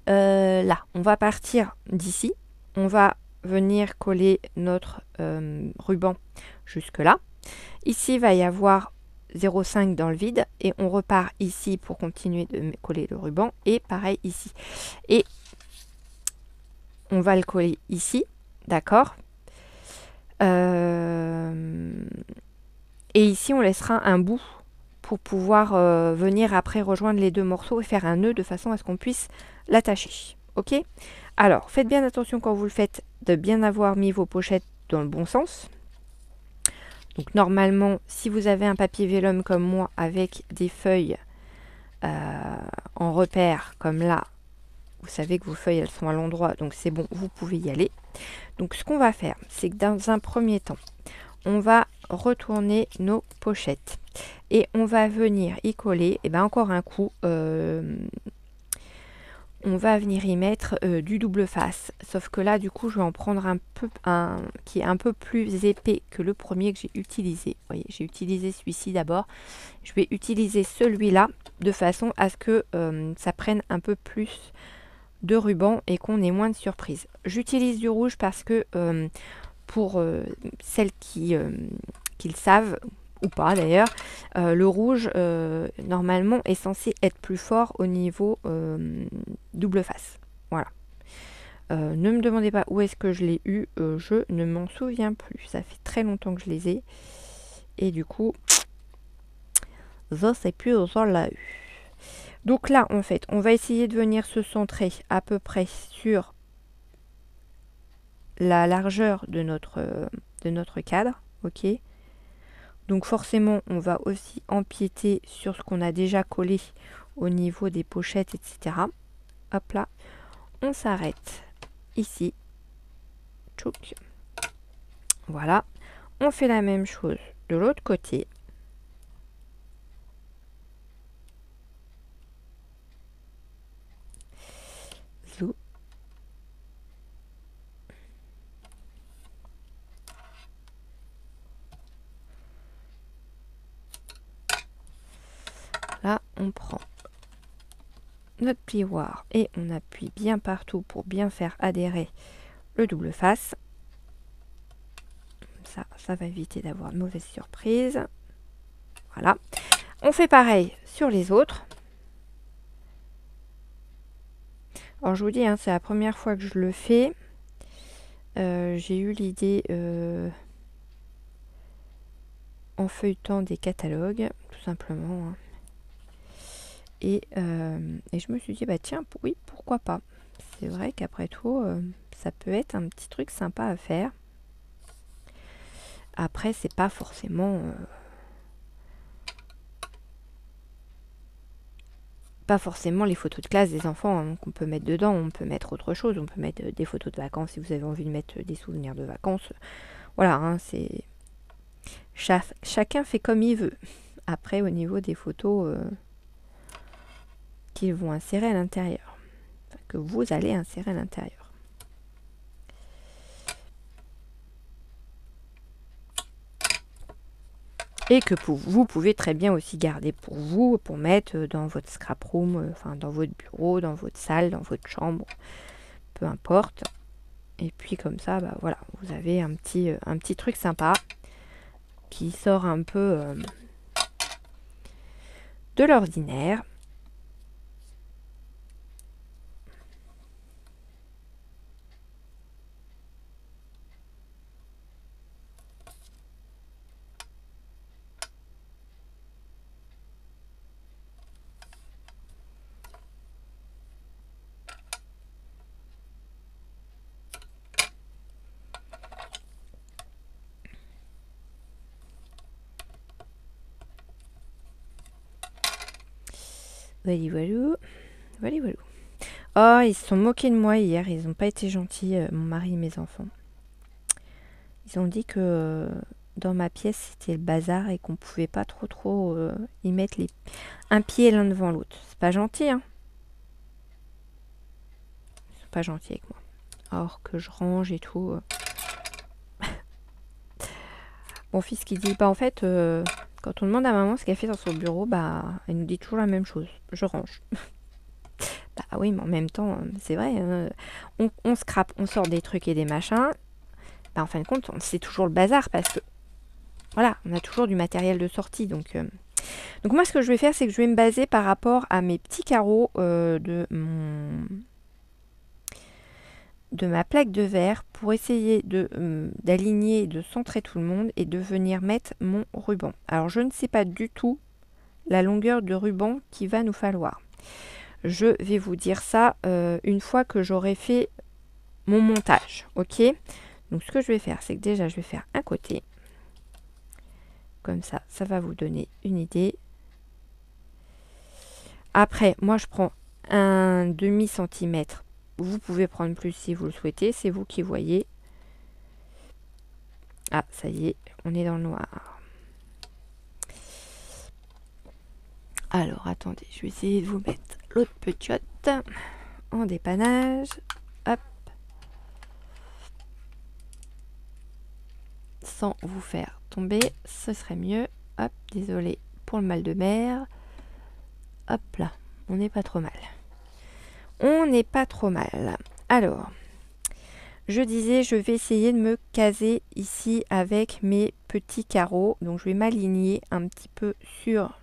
Là, on va partir d'ici. On va venir coller notre ruban jusque là. Ici, il va y avoir 0,5 dans le vide. Et on repart ici pour continuer de coller le ruban. Et pareil ici. Et on va le coller ici. D'accord. Et ici, on laissera un bout pour pouvoir venir après rejoindre les deux morceaux et faire un nœud de façon à ce qu'on puisse l'attacher. Ok? Alors, faites bien attention quand vous le faites de bien avoir mis vos pochettes dans le bon sens. Donc normalement, si vous avez un papier vélum comme moi avec des feuilles en repère comme là, vous savez que vos feuilles elles sont à l'endroit, donc c'est bon, vous pouvez y aller. Donc ce qu'on va faire, c'est que dans un premier temps, on va retourner nos pochettes et on va venir y coller, et bien encore un coup, on va venir y mettre du double face, sauf que là du coup je vais en prendre un qui est un peu plus épais que le premier que j'ai utilisé. Vous voyez, j'ai utilisé celui-ci d'abord, je vais utiliser celui-là de façon à ce que ça prenne un peu plus de ruban et qu'on ait moins de surprises. J'utilise du rouge parce que pour celles qui le savent, ou pas d'ailleurs, le rouge normalement est censé être plus fort au niveau double face. Voilà. Ne me demandez pas où est-ce que je l'ai eu, je ne m'en souviens plus. Ça fait très longtemps que je les ai. Et du coup, je sais plus où on l'a eu. Donc là, en fait, on va essayer de venir se centrer à peu près sur la largeur de notre cadre. Ok. Donc forcément, on va aussi empiéter sur ce qu'on a déjà collé au niveau des pochettes, etc. Hop là, on s'arrête ici. Tchouk. Voilà. On fait la même chose de l'autre côté. Zou. Là, on prend notre plioir et on appuie bien partout pour bien faire adhérer le double face. Ça va éviter d'avoir de mauvaises surprises. Voilà. On fait pareil sur les autres. Alors je vous dis, hein, c'est la première fois que je le fais. J'ai eu l'idée en feuilletant des catalogues, tout simplement. Hein. Et je me suis dit, bah tiens, oui, pourquoi pas. C'est vrai qu'après tout, ça peut être un petit truc sympa à faire. Après, c'est pas forcément... pas forcément les photos de classe des enfants hein, qu'on peut mettre dedans. On peut mettre autre chose. On peut mettre des photos de vacances si vous avez envie de mettre des souvenirs de vacances. Voilà, hein, c'est... Chacun fait comme il veut. Après, au niveau des photos qu'ils vont insérer à l'intérieur. Enfin, que vous allez insérer à l'intérieur. Et que vous pouvez très bien aussi garder pour vous, pour mettre dans votre scrap room, enfin dans votre bureau, dans votre salle, dans votre chambre, peu importe. Et puis comme ça, bah voilà, vous avez un petit truc sympa qui sort un peu de l'ordinaire. Voilà, voilà. Voilà, voilà. Oh, ils se sont moqués de moi hier. Ils n'ont pas été gentils, mon mari et mes enfants. Ils ont dit que dans ma pièce, c'était le bazar et qu'on pouvait pas trop y mettre un pied l'un devant l'autre. C'est pas gentil, hein. Ils sont pas gentils avec moi. Alors que je range et tout. Mon fils qui dit, bah en fait, Quand on demande à maman ce qu'elle fait dans son bureau, bah, elle nous dit toujours la même chose. Je range. Bah oui, mais en même temps, c'est vrai. On scrape, on sort des trucs et des machins. Bah, en fin de compte, c'est toujours le bazar parce que, voilà, on a toujours du matériel de sortie. Donc moi, ce que je vais faire, c'est que je vais me baser par rapport à mes petits carreaux de ma plaque de verre pour essayer d'aligner, de centrer tout le monde et de venir mettre mon ruban. Alors, je ne sais pas du tout la longueur de ruban qu'il va nous falloir. Je vais vous dire ça une fois que j'aurai fait mon montage. Ok? Donc, ce que je vais faire, c'est que déjà, je vais faire un côté. Comme ça, ça va vous donner une idée. Après, moi, je prends un demi-centimètre. Vous pouvez prendre plus si vous le souhaitez. C'est vous qui voyez. Ah, ça y est, on est dans le noir. Alors, attendez, je vais essayer de vous mettre l'autre petite en dépannage. Hop. Sans vous faire tomber, ce serait mieux. Hop, désolé pour le mal de mer. Hop là, on n'est pas trop mal. On n'est pas trop mal. Alors, je disais, je vais essayer de me caser ici avec mes petits carreaux. Donc, je vais m'aligner un petit peu sur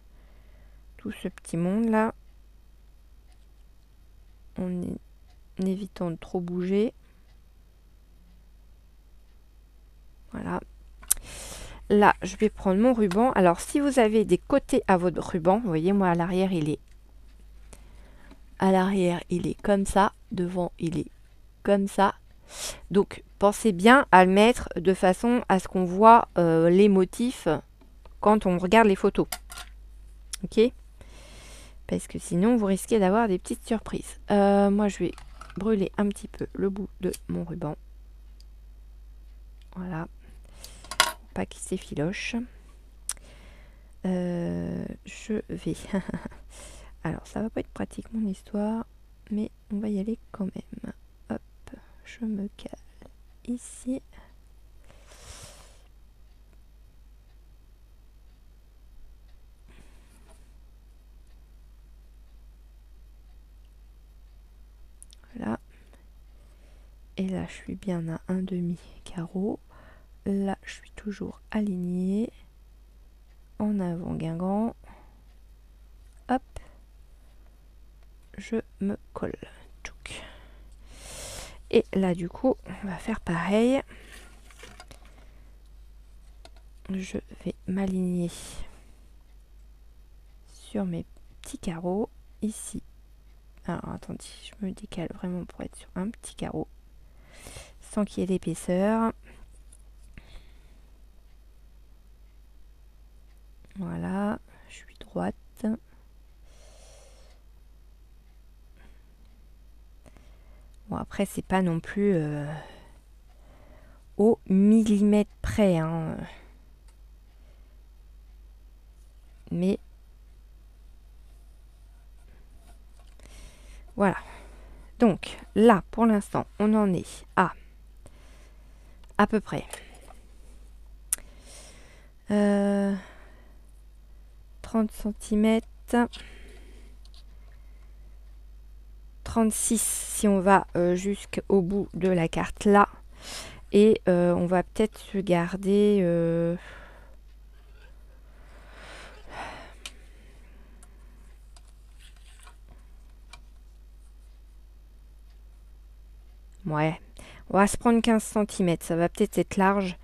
tout ce petit monde là. En évitant de trop bouger. Voilà. Là, je vais prendre mon ruban. Alors, si vous avez des côtés à votre ruban, vous voyez, moi, à l'arrière, il est comme ça. Devant, il est comme ça. Donc, pensez bien à le mettre de façon à ce qu'on voit les motifs quand on regarde les photos. Ok? Parce que sinon, vous risquez d'avoir des petites surprises. Moi, je vais brûler un petit peu le bout de mon ruban. Voilà. Pas qu'il s'effiloche. Je vais... Alors, ça va pas être pratique mon histoire, mais on va y aller quand même. Hop, je me cale ici. Voilà. Et là, je suis bien à un demi carreau. Là, je suis toujours alignée. En avant guingant. Hop. Je me colle. Tchouk. Et là, du coup, on va faire pareil. Je vais m'aligner sur mes petits carreaux. Ici. Alors, attendez, je me décale vraiment pour être sur un petit carreau. Sans qu'il y ait d'épaisseur. Voilà, je suis droite. Bon, après, c'est pas non plus au millimètre près. Hein. Mais voilà. Donc, là, pour l'instant, on en est à peu près 30 cm. 36 si on va jusqu'au bout de la carte là. Et on va peut-être se garder... Ouais, on va se prendre 15 cm. Ça va peut-être être large,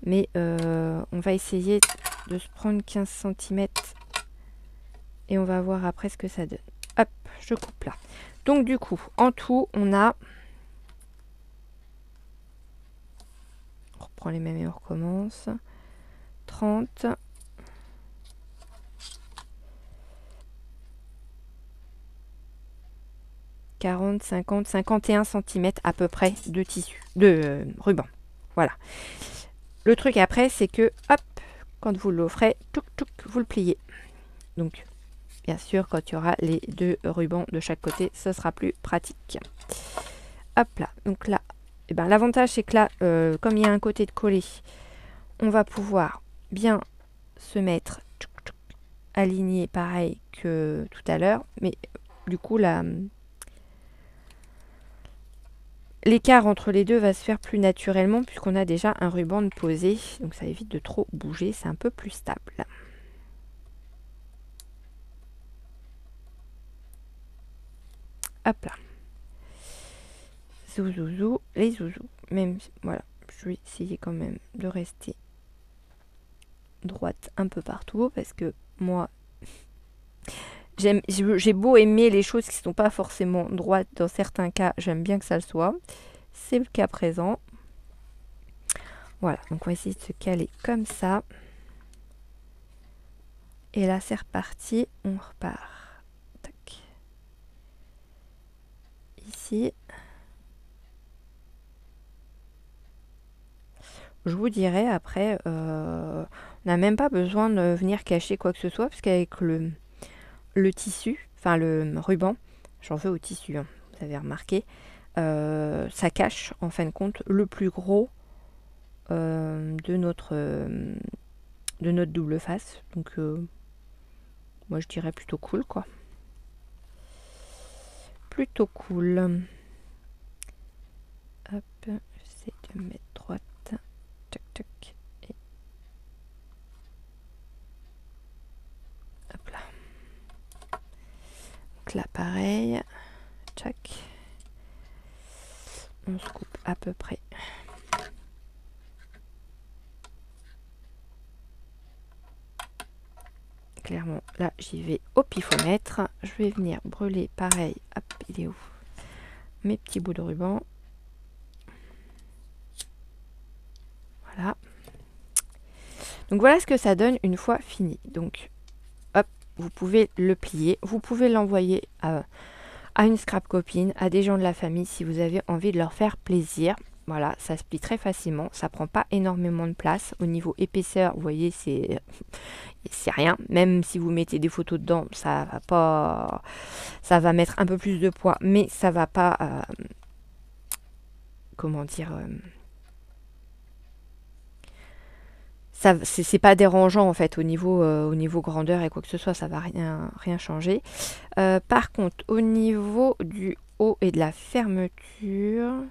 mais on va essayer de se prendre 15 cm. Et on va voir après ce que ça donne. Hop, je coupe là. Donc du coup, en tout, on a... On reprend les mêmes et on recommence. 30. 40, 50, 51 cm à peu près de tissu, de ruban. Voilà. Le truc après, c'est que, hop, quand vous l'offrez, vous le pliez. Donc, bien sûr, quand il y aura les deux rubans de chaque côté, ce sera plus pratique. Hop là. Donc là, eh ben, l'avantage, c'est que là, comme il y a un côté de collé, on va pouvoir bien se mettre aligné pareil que tout à l'heure, mais du coup l'écart entre les deux va se faire plus naturellement puisqu'on a déjà un ruban de posé, donc ça évite de trop bouger, c'est un peu plus stable. Hop là. Zouzouzou, les zouzous. Même, voilà, je vais essayer quand même de rester droite un peu partout parce que moi, j'ai beau aimer les choses qui ne sont pas forcément droites, dans certains cas, j'aime bien que ça le soit. C'est le cas présent. Voilà, donc on va essayer de se caler comme ça. Et là, c'est reparti, on repart. Tac. Ici. Je vous dirai après, on n'a même pas besoin de venir cacher quoi que ce soit, parce qu'avec le tissu, enfin le ruban, j'en veux au tissu, hein, vous avez remarqué, ça cache en fin de compte le plus gros de notre double face. Donc moi je dirais plutôt cool quoi. Plutôt cool. Hop, j'essaie de me mettre droite. Tac tac. Et hop là. Donc là pareil. Tac. On se coupe à peu près. Clairement, là, j'y vais au pifomètre. Je vais venir brûler pareil. Hop, il est où? Mes petits bouts de ruban. Voilà. Donc voilà ce que ça donne une fois fini. Donc, hop, vous pouvez le plier. Vous pouvez l'envoyer à une scrap copine, à des gens de la famille si vous avez envie de leur faire plaisir. Voilà, ça se plie très facilement. Ça prend pas énormément de place. Au niveau épaisseur, vous voyez, c'est rien. Même si vous mettez des photos dedans, ça va pas. Ça va mettre un peu plus de poids, mais ça va pas. Comment dire c'est pas dérangeant en fait au niveau grandeur et quoi que ce soit, ça va rien changer. Par contre, au niveau du haut et de la fermeture,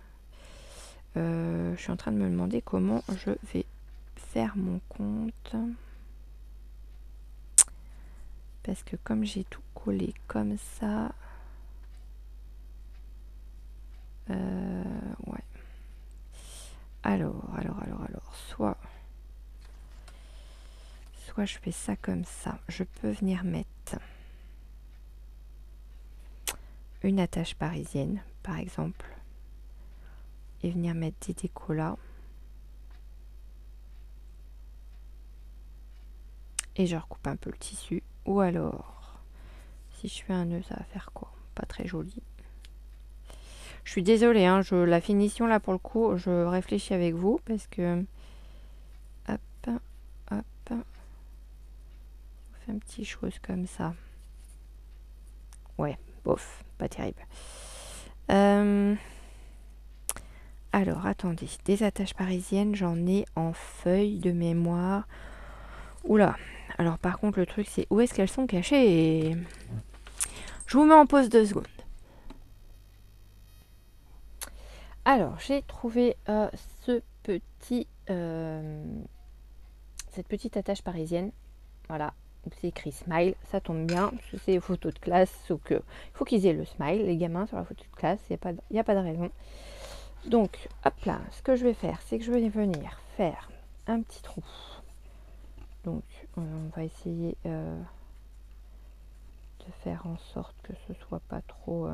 je suis en train de me demander comment je vais faire mon compte. Parce que comme j'ai tout collé comme ça, ouais. Alors, soit je fais ça comme ça. Je peux venir mettre une attache parisienne, par exemple, et venir mettre des décos là. Et je recoupe un peu le tissu. Ou alors, si je fais un nœud, ça va faire quoi? Pas très joli. Je suis désolée, hein, la finition là pour le coup, je réfléchis avec vous parce que hop, hop, on fait un petit chose comme ça. Ouais, bof, pas terrible. Alors attendez, des attaches parisiennes, j'en ai en feuille de mémoire. Oula, alors par contre le truc c'est où est-ce qu'elles sont cachées? Je vous mets en pause 2 secondes. Alors, j'ai trouvé cette petite attache parisienne. Voilà, c'est écrit smile, ça tombe bien, parce que c'est des photos de classe, sauf que il faut qu'ils aient le smile, les gamins, sur la photo de classe, il n'y a pas de raison. Donc, hop là, ce que je vais faire, c'est que je vais venir faire un petit trou. Donc, on va essayer de faire en sorte que ce soit pas trop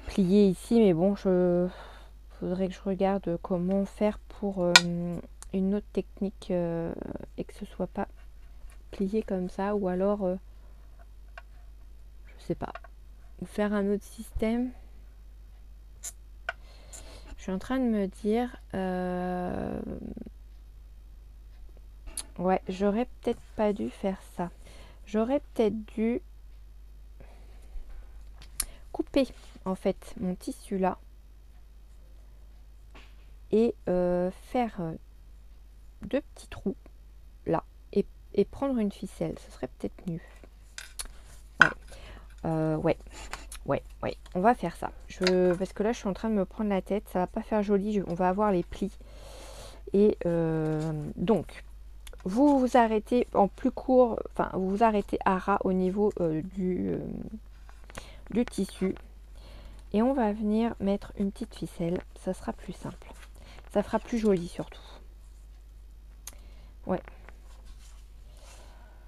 plié ici, mais bon, faudrait que je regarde comment faire pour une autre technique et que ce soit pas plié comme ça, ou alors je sais pas, faire un autre système. Je suis en train de me dire ouais, j'aurais peut-être pas dû faire ça. J'aurais peut-être dû couper en fait mon tissu là et faire 2 petits trous là et et prendre une ficelle. Ce serait peut-être mieux. Ouais. On va faire ça. Parce que là, je suis en train de me prendre la tête. Ça va pas faire joli. On va avoir les plis. Et donc, vous vous arrêtez en plus court. Enfin, vous vous arrêtez à ras au niveau du tissu. Et on va venir mettre une petite ficelle. Ça sera plus simple. Ça fera plus joli surtout. Ouais.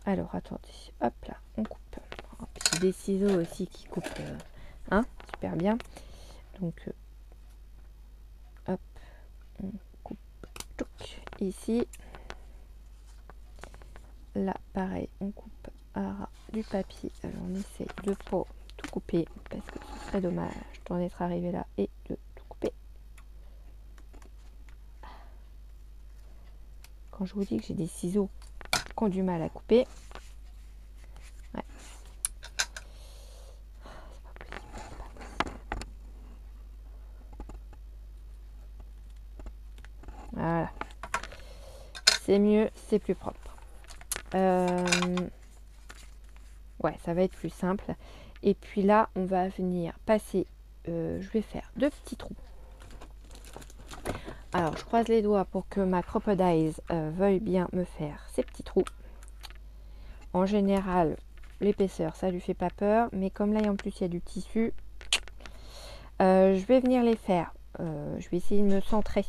Alors, attendez. Hop là, on coupe. Oh, puis des ciseaux aussi qui coupent. Super bien. Donc, hop, on coupe ici. Là, pareil, on coupe à ras du papier. Alors, on essaie de pas tout couper parce que ce serait dommage d'en être arrivé là et de tout couper. Quand je vous dis que j'ai des ciseaux qui ont du mal à couper, ouais. Voilà. C'est mieux, c'est plus propre. Ouais, ça va être plus simple. Et puis là, on va venir passer, je vais faire 2 petits trous. Alors, je croise les doigts pour que ma Crop-A-Dies veuille bien me faire ces petits trous. En général, l'épaisseur, ça lui fait pas peur. Mais comme là, en plus, il y a du tissu, je vais venir les faire. Je vais essayer de me centrer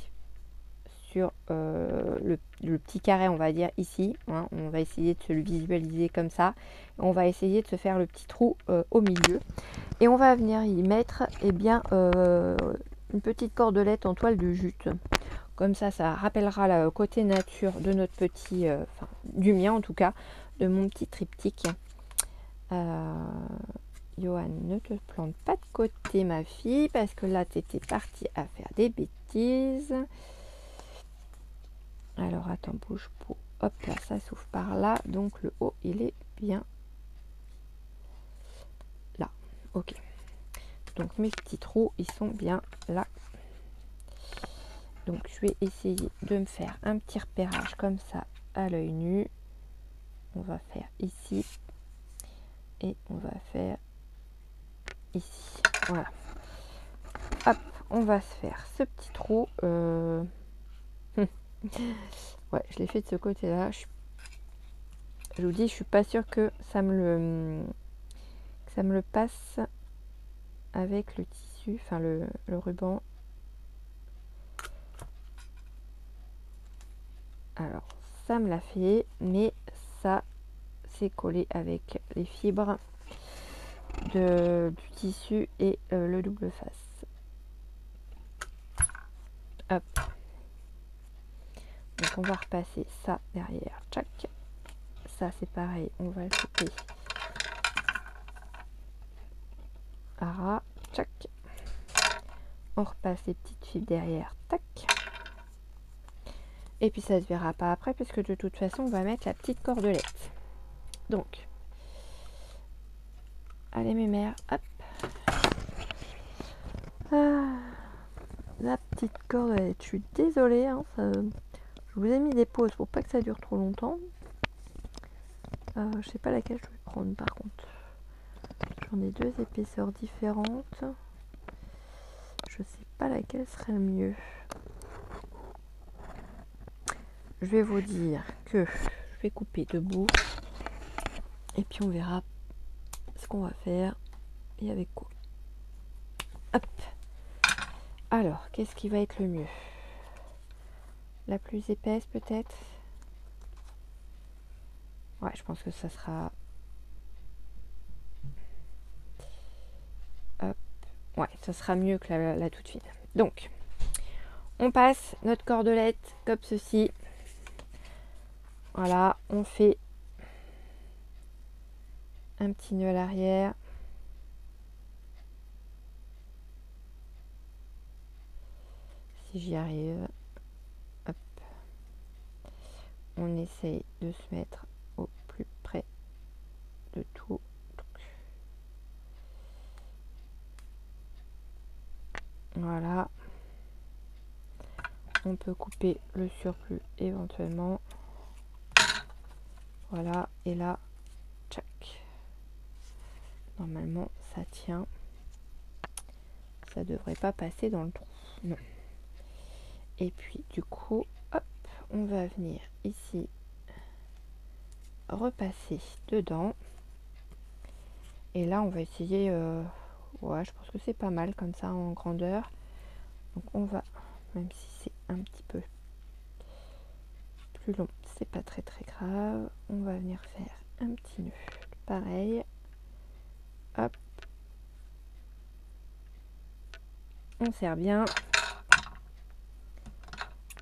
sur le petit carré, on va dire, ici. Hein. On va essayer de se le visualiser comme ça. On va essayer de se faire le petit trou au milieu. Et on va venir y mettre, eh bien, une petite cordelette en toile de jute. Comme ça rappellera le côté nature de notre petit, enfin, du mien en tout cas, de mon petit triptyque. Johan, ne te plante pas de côté, ma fille, parce que là, tu étais partie à faire des bêtises. Alors, attends, bouge pour... Hop là, ça s'ouvre par là. Donc, le haut, il est bien là. Ok. Donc, mes petits trous, ils sont bien là. Donc, je vais essayer de me faire un petit repérage comme ça à l'œil nu. On va faire ici. Et on va faire ici. Voilà. Hop, on va se faire ce petit trou. Ouais, je l'ai fait de ce côté-là. Je vous dis, je suis pas sûre que ça me le passe avec le tissu, enfin le ruban. Alors, ça me l'a fait, mais ça c'est collé avec les fibres du tissu et le double face. Hop. Donc on va repasser ça derrière. Tchac. Ça c'est pareil, on va le couper à ras. Tchac. On repasse les petites fibres derrière. Tac. Et puis ça se verra pas après puisque de toute façon on va mettre la petite cordelette. Donc, allez mes mères, hop. La petite cordelette, je suis désolée, hein, je vous ai mis des pauses pour pas que ça dure trop longtemps. Je sais pas laquelle je vais prendre par contre. J'en ai 2 épaisseurs différentes. Je sais pas laquelle serait le mieux. Je vais vous dire que je vais couper debout. Et puis on verra ce qu'on va faire et avec quoi. Hop. Alors, qu'est-ce qui va être le mieux? La plus épaisse peut-être? Ouais, je pense que ça sera... Hop. Ouais, ça sera mieux que la toute fine. Donc, on passe notre cordelette comme ceci. Voilà, on fait un petit nœud à l'arrière. Si j'y arrive. Hop. On essaye de se mettre au plus près de tout. Voilà. On peut couper le surplus éventuellement. Voilà, et là, tchac. Normalement, ça tient. Ça devrait pas passer dans le trou. Non. Et puis, du coup, hop, on va venir ici, repasser dedans. Et là, on va essayer... ouais, je pense que c'est pas mal comme ça en grandeur. Donc, on va, même si c'est un petit peu plus long, c'est pas très très grave. On va venir faire un petit nœud. Pareil. Hop. On serre bien.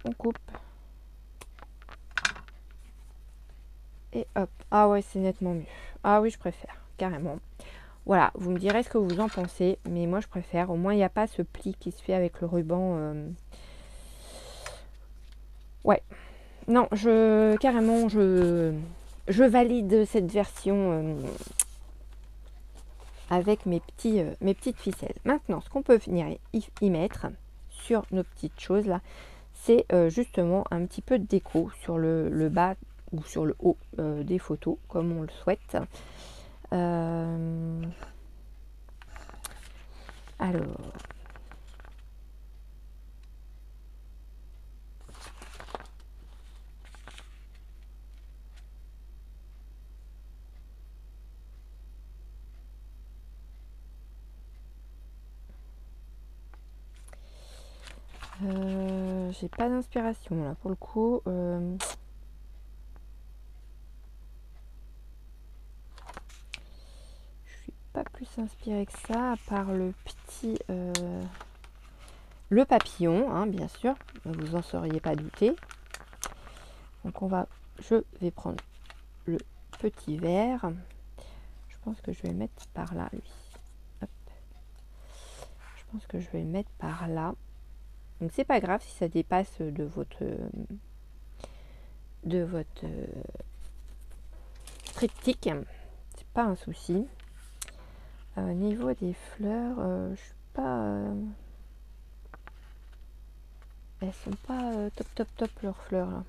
On coupe. Et hop. Ah ouais, c'est nettement mieux. Ah oui, je préfère, carrément. Voilà, vous me direz ce que vous en pensez, mais moi je préfère. Au moins, il n'y a pas ce pli qui se fait avec le ruban. Ouais. Non, carrément, je valide cette version avec mes petites ficelles. Maintenant, ce qu'on peut venir y mettre sur nos petites choses là, c'est justement un petit peu de déco sur le bas ou sur le haut des photos, comme on le souhaite. Alors, j'ai pas d'inspiration là pour le coup. Je suis pas plus inspirée que ça, à part le petit le papillon, hein, bien sûr, vous en seriez pas douté. Donc je vais prendre le petit verre. Je pense que je vais le mettre par là, lui. Hop. Je pense que je vais le mettre par là. Donc c'est pas grave si ça dépasse de votre triptyque, c'est pas un souci. Niveau des fleurs, je suis pas, elles sont pas top leurs fleurs là.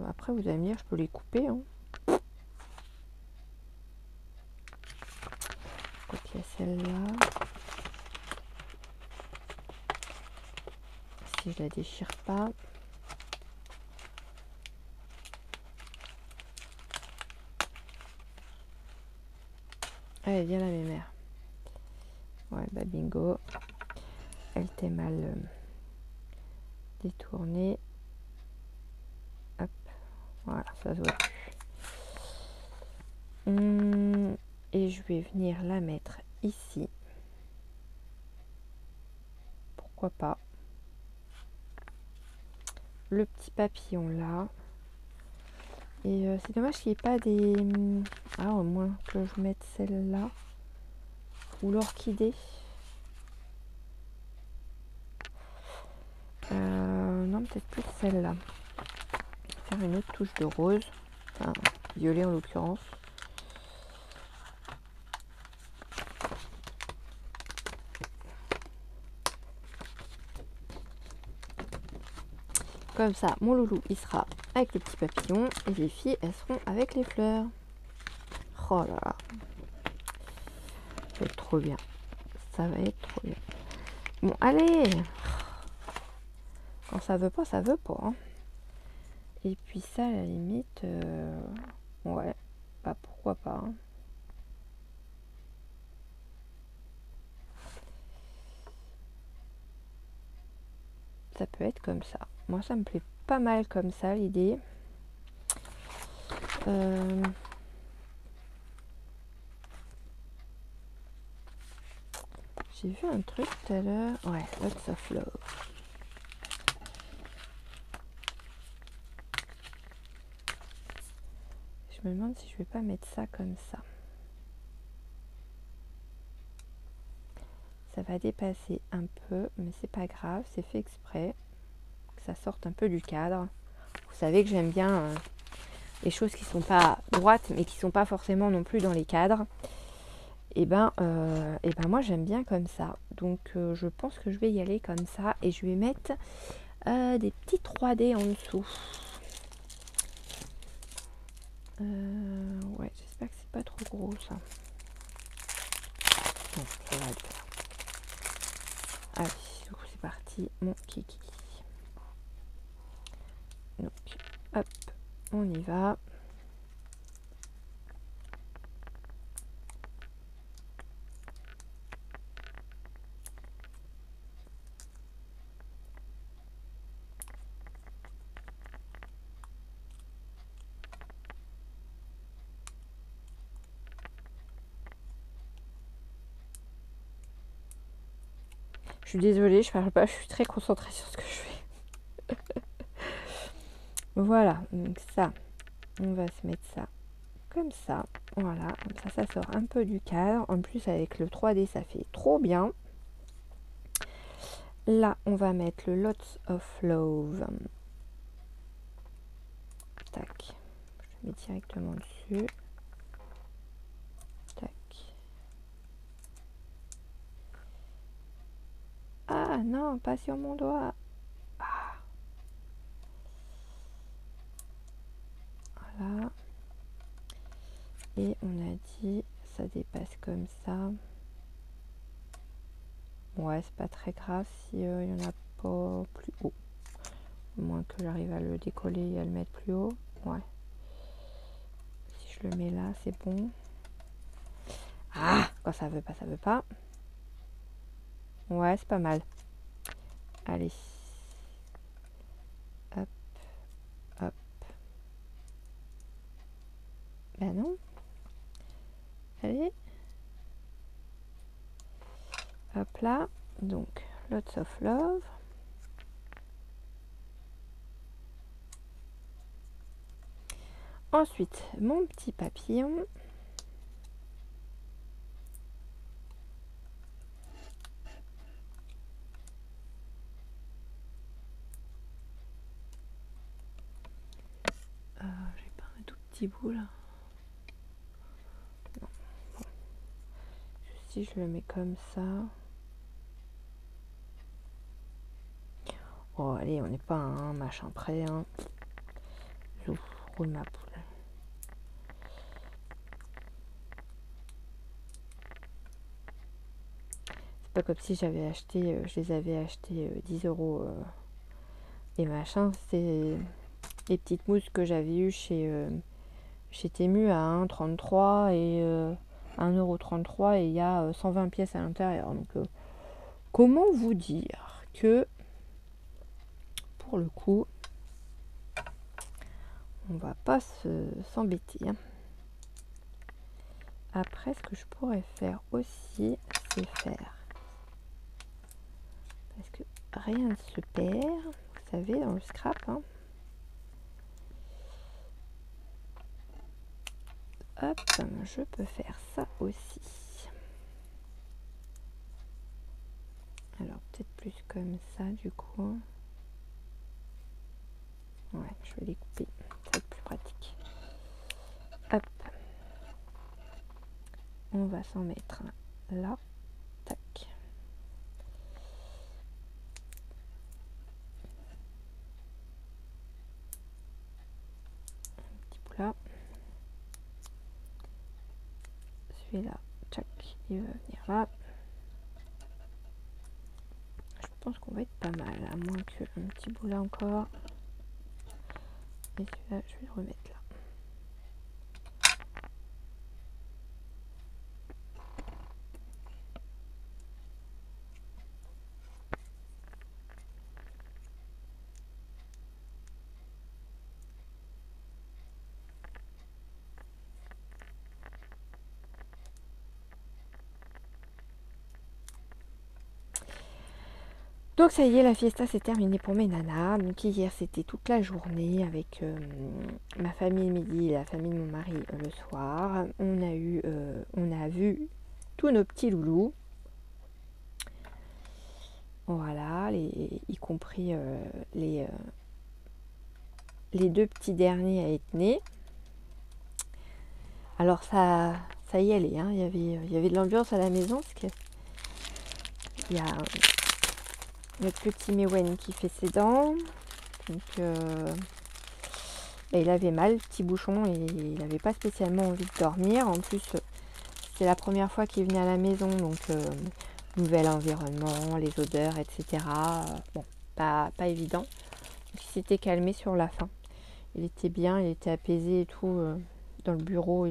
Après vous allez me dire, je peux les couper, hein. Donc il y a celle-là. Si je la déchire pas. Allez, viens là, mes mères. Ouais, bah bingo. Elle était mal détournée. Hop, voilà, ça se voit plus. Et je vais venir la mettre ici. Pourquoi pas. Le petit papillon là. Et c'est dommage qu'il n'y ait pas des... Ah, au moins que je mette celle-là. Ou l'orchidée. Non, peut-être plus celle-là. Faire une autre touche de rose. Enfin, violet en l'occurrence. Comme ça, mon loulou, il sera avec le petit papillon. Et les filles, elles seront avec les fleurs. Oh là là. Ça va être trop bien. Ça va être trop bien. Bon, allez. Quand ça veut pas, ça veut pas. Hein. Et puis ça, à la limite, ouais, bah pourquoi pas. Hein. Ça peut être comme ça. Moi, ça me plaît pas mal comme ça, l'idée. J'ai vu un truc tout à l'heure. Ouais, Lots of Love. Je me demande si je vais pas mettre ça comme ça. Ça va dépasser un peu, mais c'est pas grave, c'est fait exprès. Que ça sorte un peu du cadre. Vous savez que j'aime bien les choses qui sont pas droites, mais qui sont pas forcément non plus dans les cadres. Et ben moi j'aime bien comme ça. Donc je pense que je vais y aller comme ça. Et je vais mettre Des petits 3D en dessous. Ouais, j'espère que c'est pas trop gros ça. Bon, ça va le faire. Allez, du coup c'est parti, mon kiki. Donc, hop, on y va. Je suis désolée, je parle pas, je suis très concentrée sur ce que je fais. Voilà, donc ça, on va se mettre ça comme ça. Voilà, comme ça sort un peu du cadre. En plus, avec le 3D, ça fait trop bien. Là, on va mettre le Lots of Love. Tac, je mets directement dessus. Tac. Ah non, pas sur mon doigt. Ah. Voilà. Et on a dit, ça dépasse comme ça. Ouais, c'est pas très grave si il y en a pas plus haut. Au moins que j'arrive à le décoller et à le mettre plus haut. Ouais. Si je le mets là, c'est bon. Ah, quand ça veut pas, ça veut pas. Ouais, c'est pas mal. Allez. Hop. Hop. Ben non. Allez. Hop là. Donc, Lots of Love. Ensuite, mon petit papillon. J'ai pas un tout petit bout là. Non. Bon. Si je le mets comme ça. Oh, allez, on n'est pas un machin près. Hein. Je roule ma poule. C'est pas comme si j'avais acheté, je les avais achetés 10 € et machin. C'est les petites mousses que j'avais eues chez Temu à 1,33 et 1,33 € et il y a 120 pièces à l'intérieur. Donc, comment vous dire que pour le coup, on va pas s'embêter. Hein. Après, ce que je pourrais faire aussi, c'est faire, parce que rien ne se perd, vous savez, dans le scrap. Hein. Hop, je peux faire ça aussi. Alors, peut-être plus comme ça, du coup. Ouais, je vais les couper, ça va être plus pratique. Hop. On va s'en mettre là. Tac. Un petit bout là. Celui-là, tac, il va venir là. Je pense qu'on va être pas mal, à moins qu'un petit bout là encore. Et celui-là, je vais le remettre là. Donc ça y est, la fiesta s'est terminée pour mes nanas. Donc hier c'était toute la journée avec ma famille le midi et la famille de mon mari le soir. On a vu tous nos petits loulous. Voilà, y compris les deux petits derniers à être nés. Alors ça y allait, hein. Il y avait de l'ambiance à la maison parce que il y a notre petit Mewen qui fait ses dents. Donc, il avait mal, petit bouchon, et il n'avait pas spécialement envie de dormir. En plus, c'est la première fois qu'il venait à la maison, donc nouvel environnement, les odeurs, etc. Bon, pas évident. Donc, il s'était calmé sur la fin. Il était bien, il était apaisé et tout. Dans le bureau,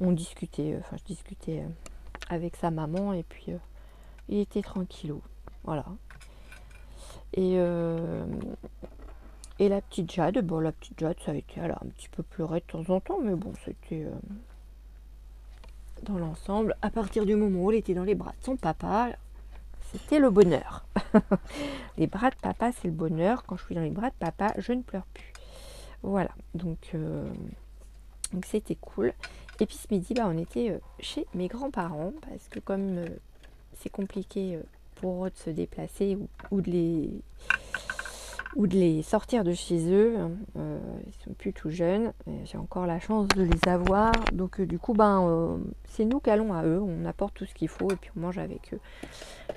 on discutait, enfin je discutais avec sa maman, et puis il était tranquillou. Voilà. Et la petite Jade, ça a été, elle a un petit peu pleuré de temps en temps, mais bon, c'était dans l'ensemble, à partir du moment où elle était dans les bras de son papa, c'était le bonheur. Les bras de papa, c'est le bonheur. Quand je suis dans les bras de papa, je ne pleure plus. Voilà, donc c'était cool. Et puis ce midi, on était chez mes grands-parents, parce que comme c'est compliqué pour eux de se déplacer ou de les sortir de chez eux, ils sont plus tout jeunes, j'ai encore la chance de les avoir, donc du coup c'est nous qui allons à eux, on apporte tout ce qu'il faut et puis on mange avec eux,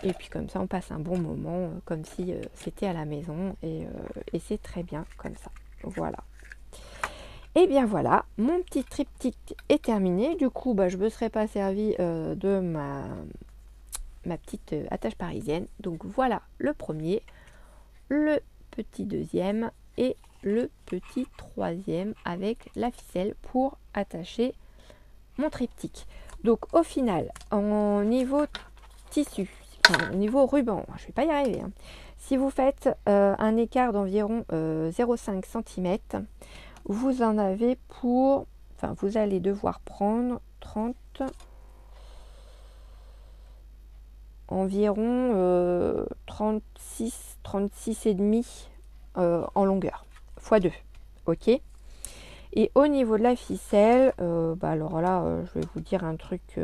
et puis comme ça on passe un bon moment, comme si c'était à la maison, et c'est très bien comme ça. Voilà. Et bien voilà, mon petit triptyque est terminé. Du coup je me serais pas servi de ma petite attache parisienne. Donc voilà le premier, le petit deuxième et le petit troisième avec la ficelle pour attacher mon triptyque. Donc au final, en niveau tissu, enfin, au niveau ruban, je vais pas y arriver, hein. Si vous faites un écart d'environ 0,5 cm, vous en avez pour, enfin vous allez devoir prendre 30, environ 36 et demi en longueur, x 2, ok. Et au niveau de la ficelle, alors là, je vais vous dire un truc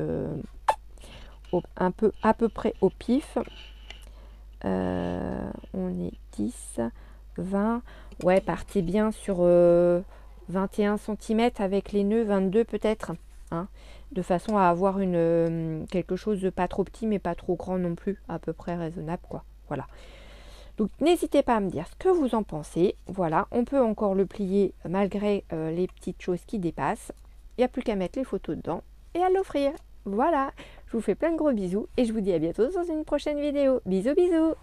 à peu près au pif. On est 10, 20, ouais, partez bien sur 21 cm avec les nœuds, 22 peut-être, hein, de façon à avoir quelque chose de pas trop petit mais pas trop grand non plus, à peu près raisonnable, quoi. Voilà. Donc n'hésitez pas à me dire ce que vous en pensez. Voilà, on peut encore le plier malgré les petites choses qui dépassent. Il n'y a plus qu'à mettre les photos dedans et à l'offrir. Voilà, je vous fais plein de gros bisous et je vous dis à bientôt dans une prochaine vidéo. Bisous bisous.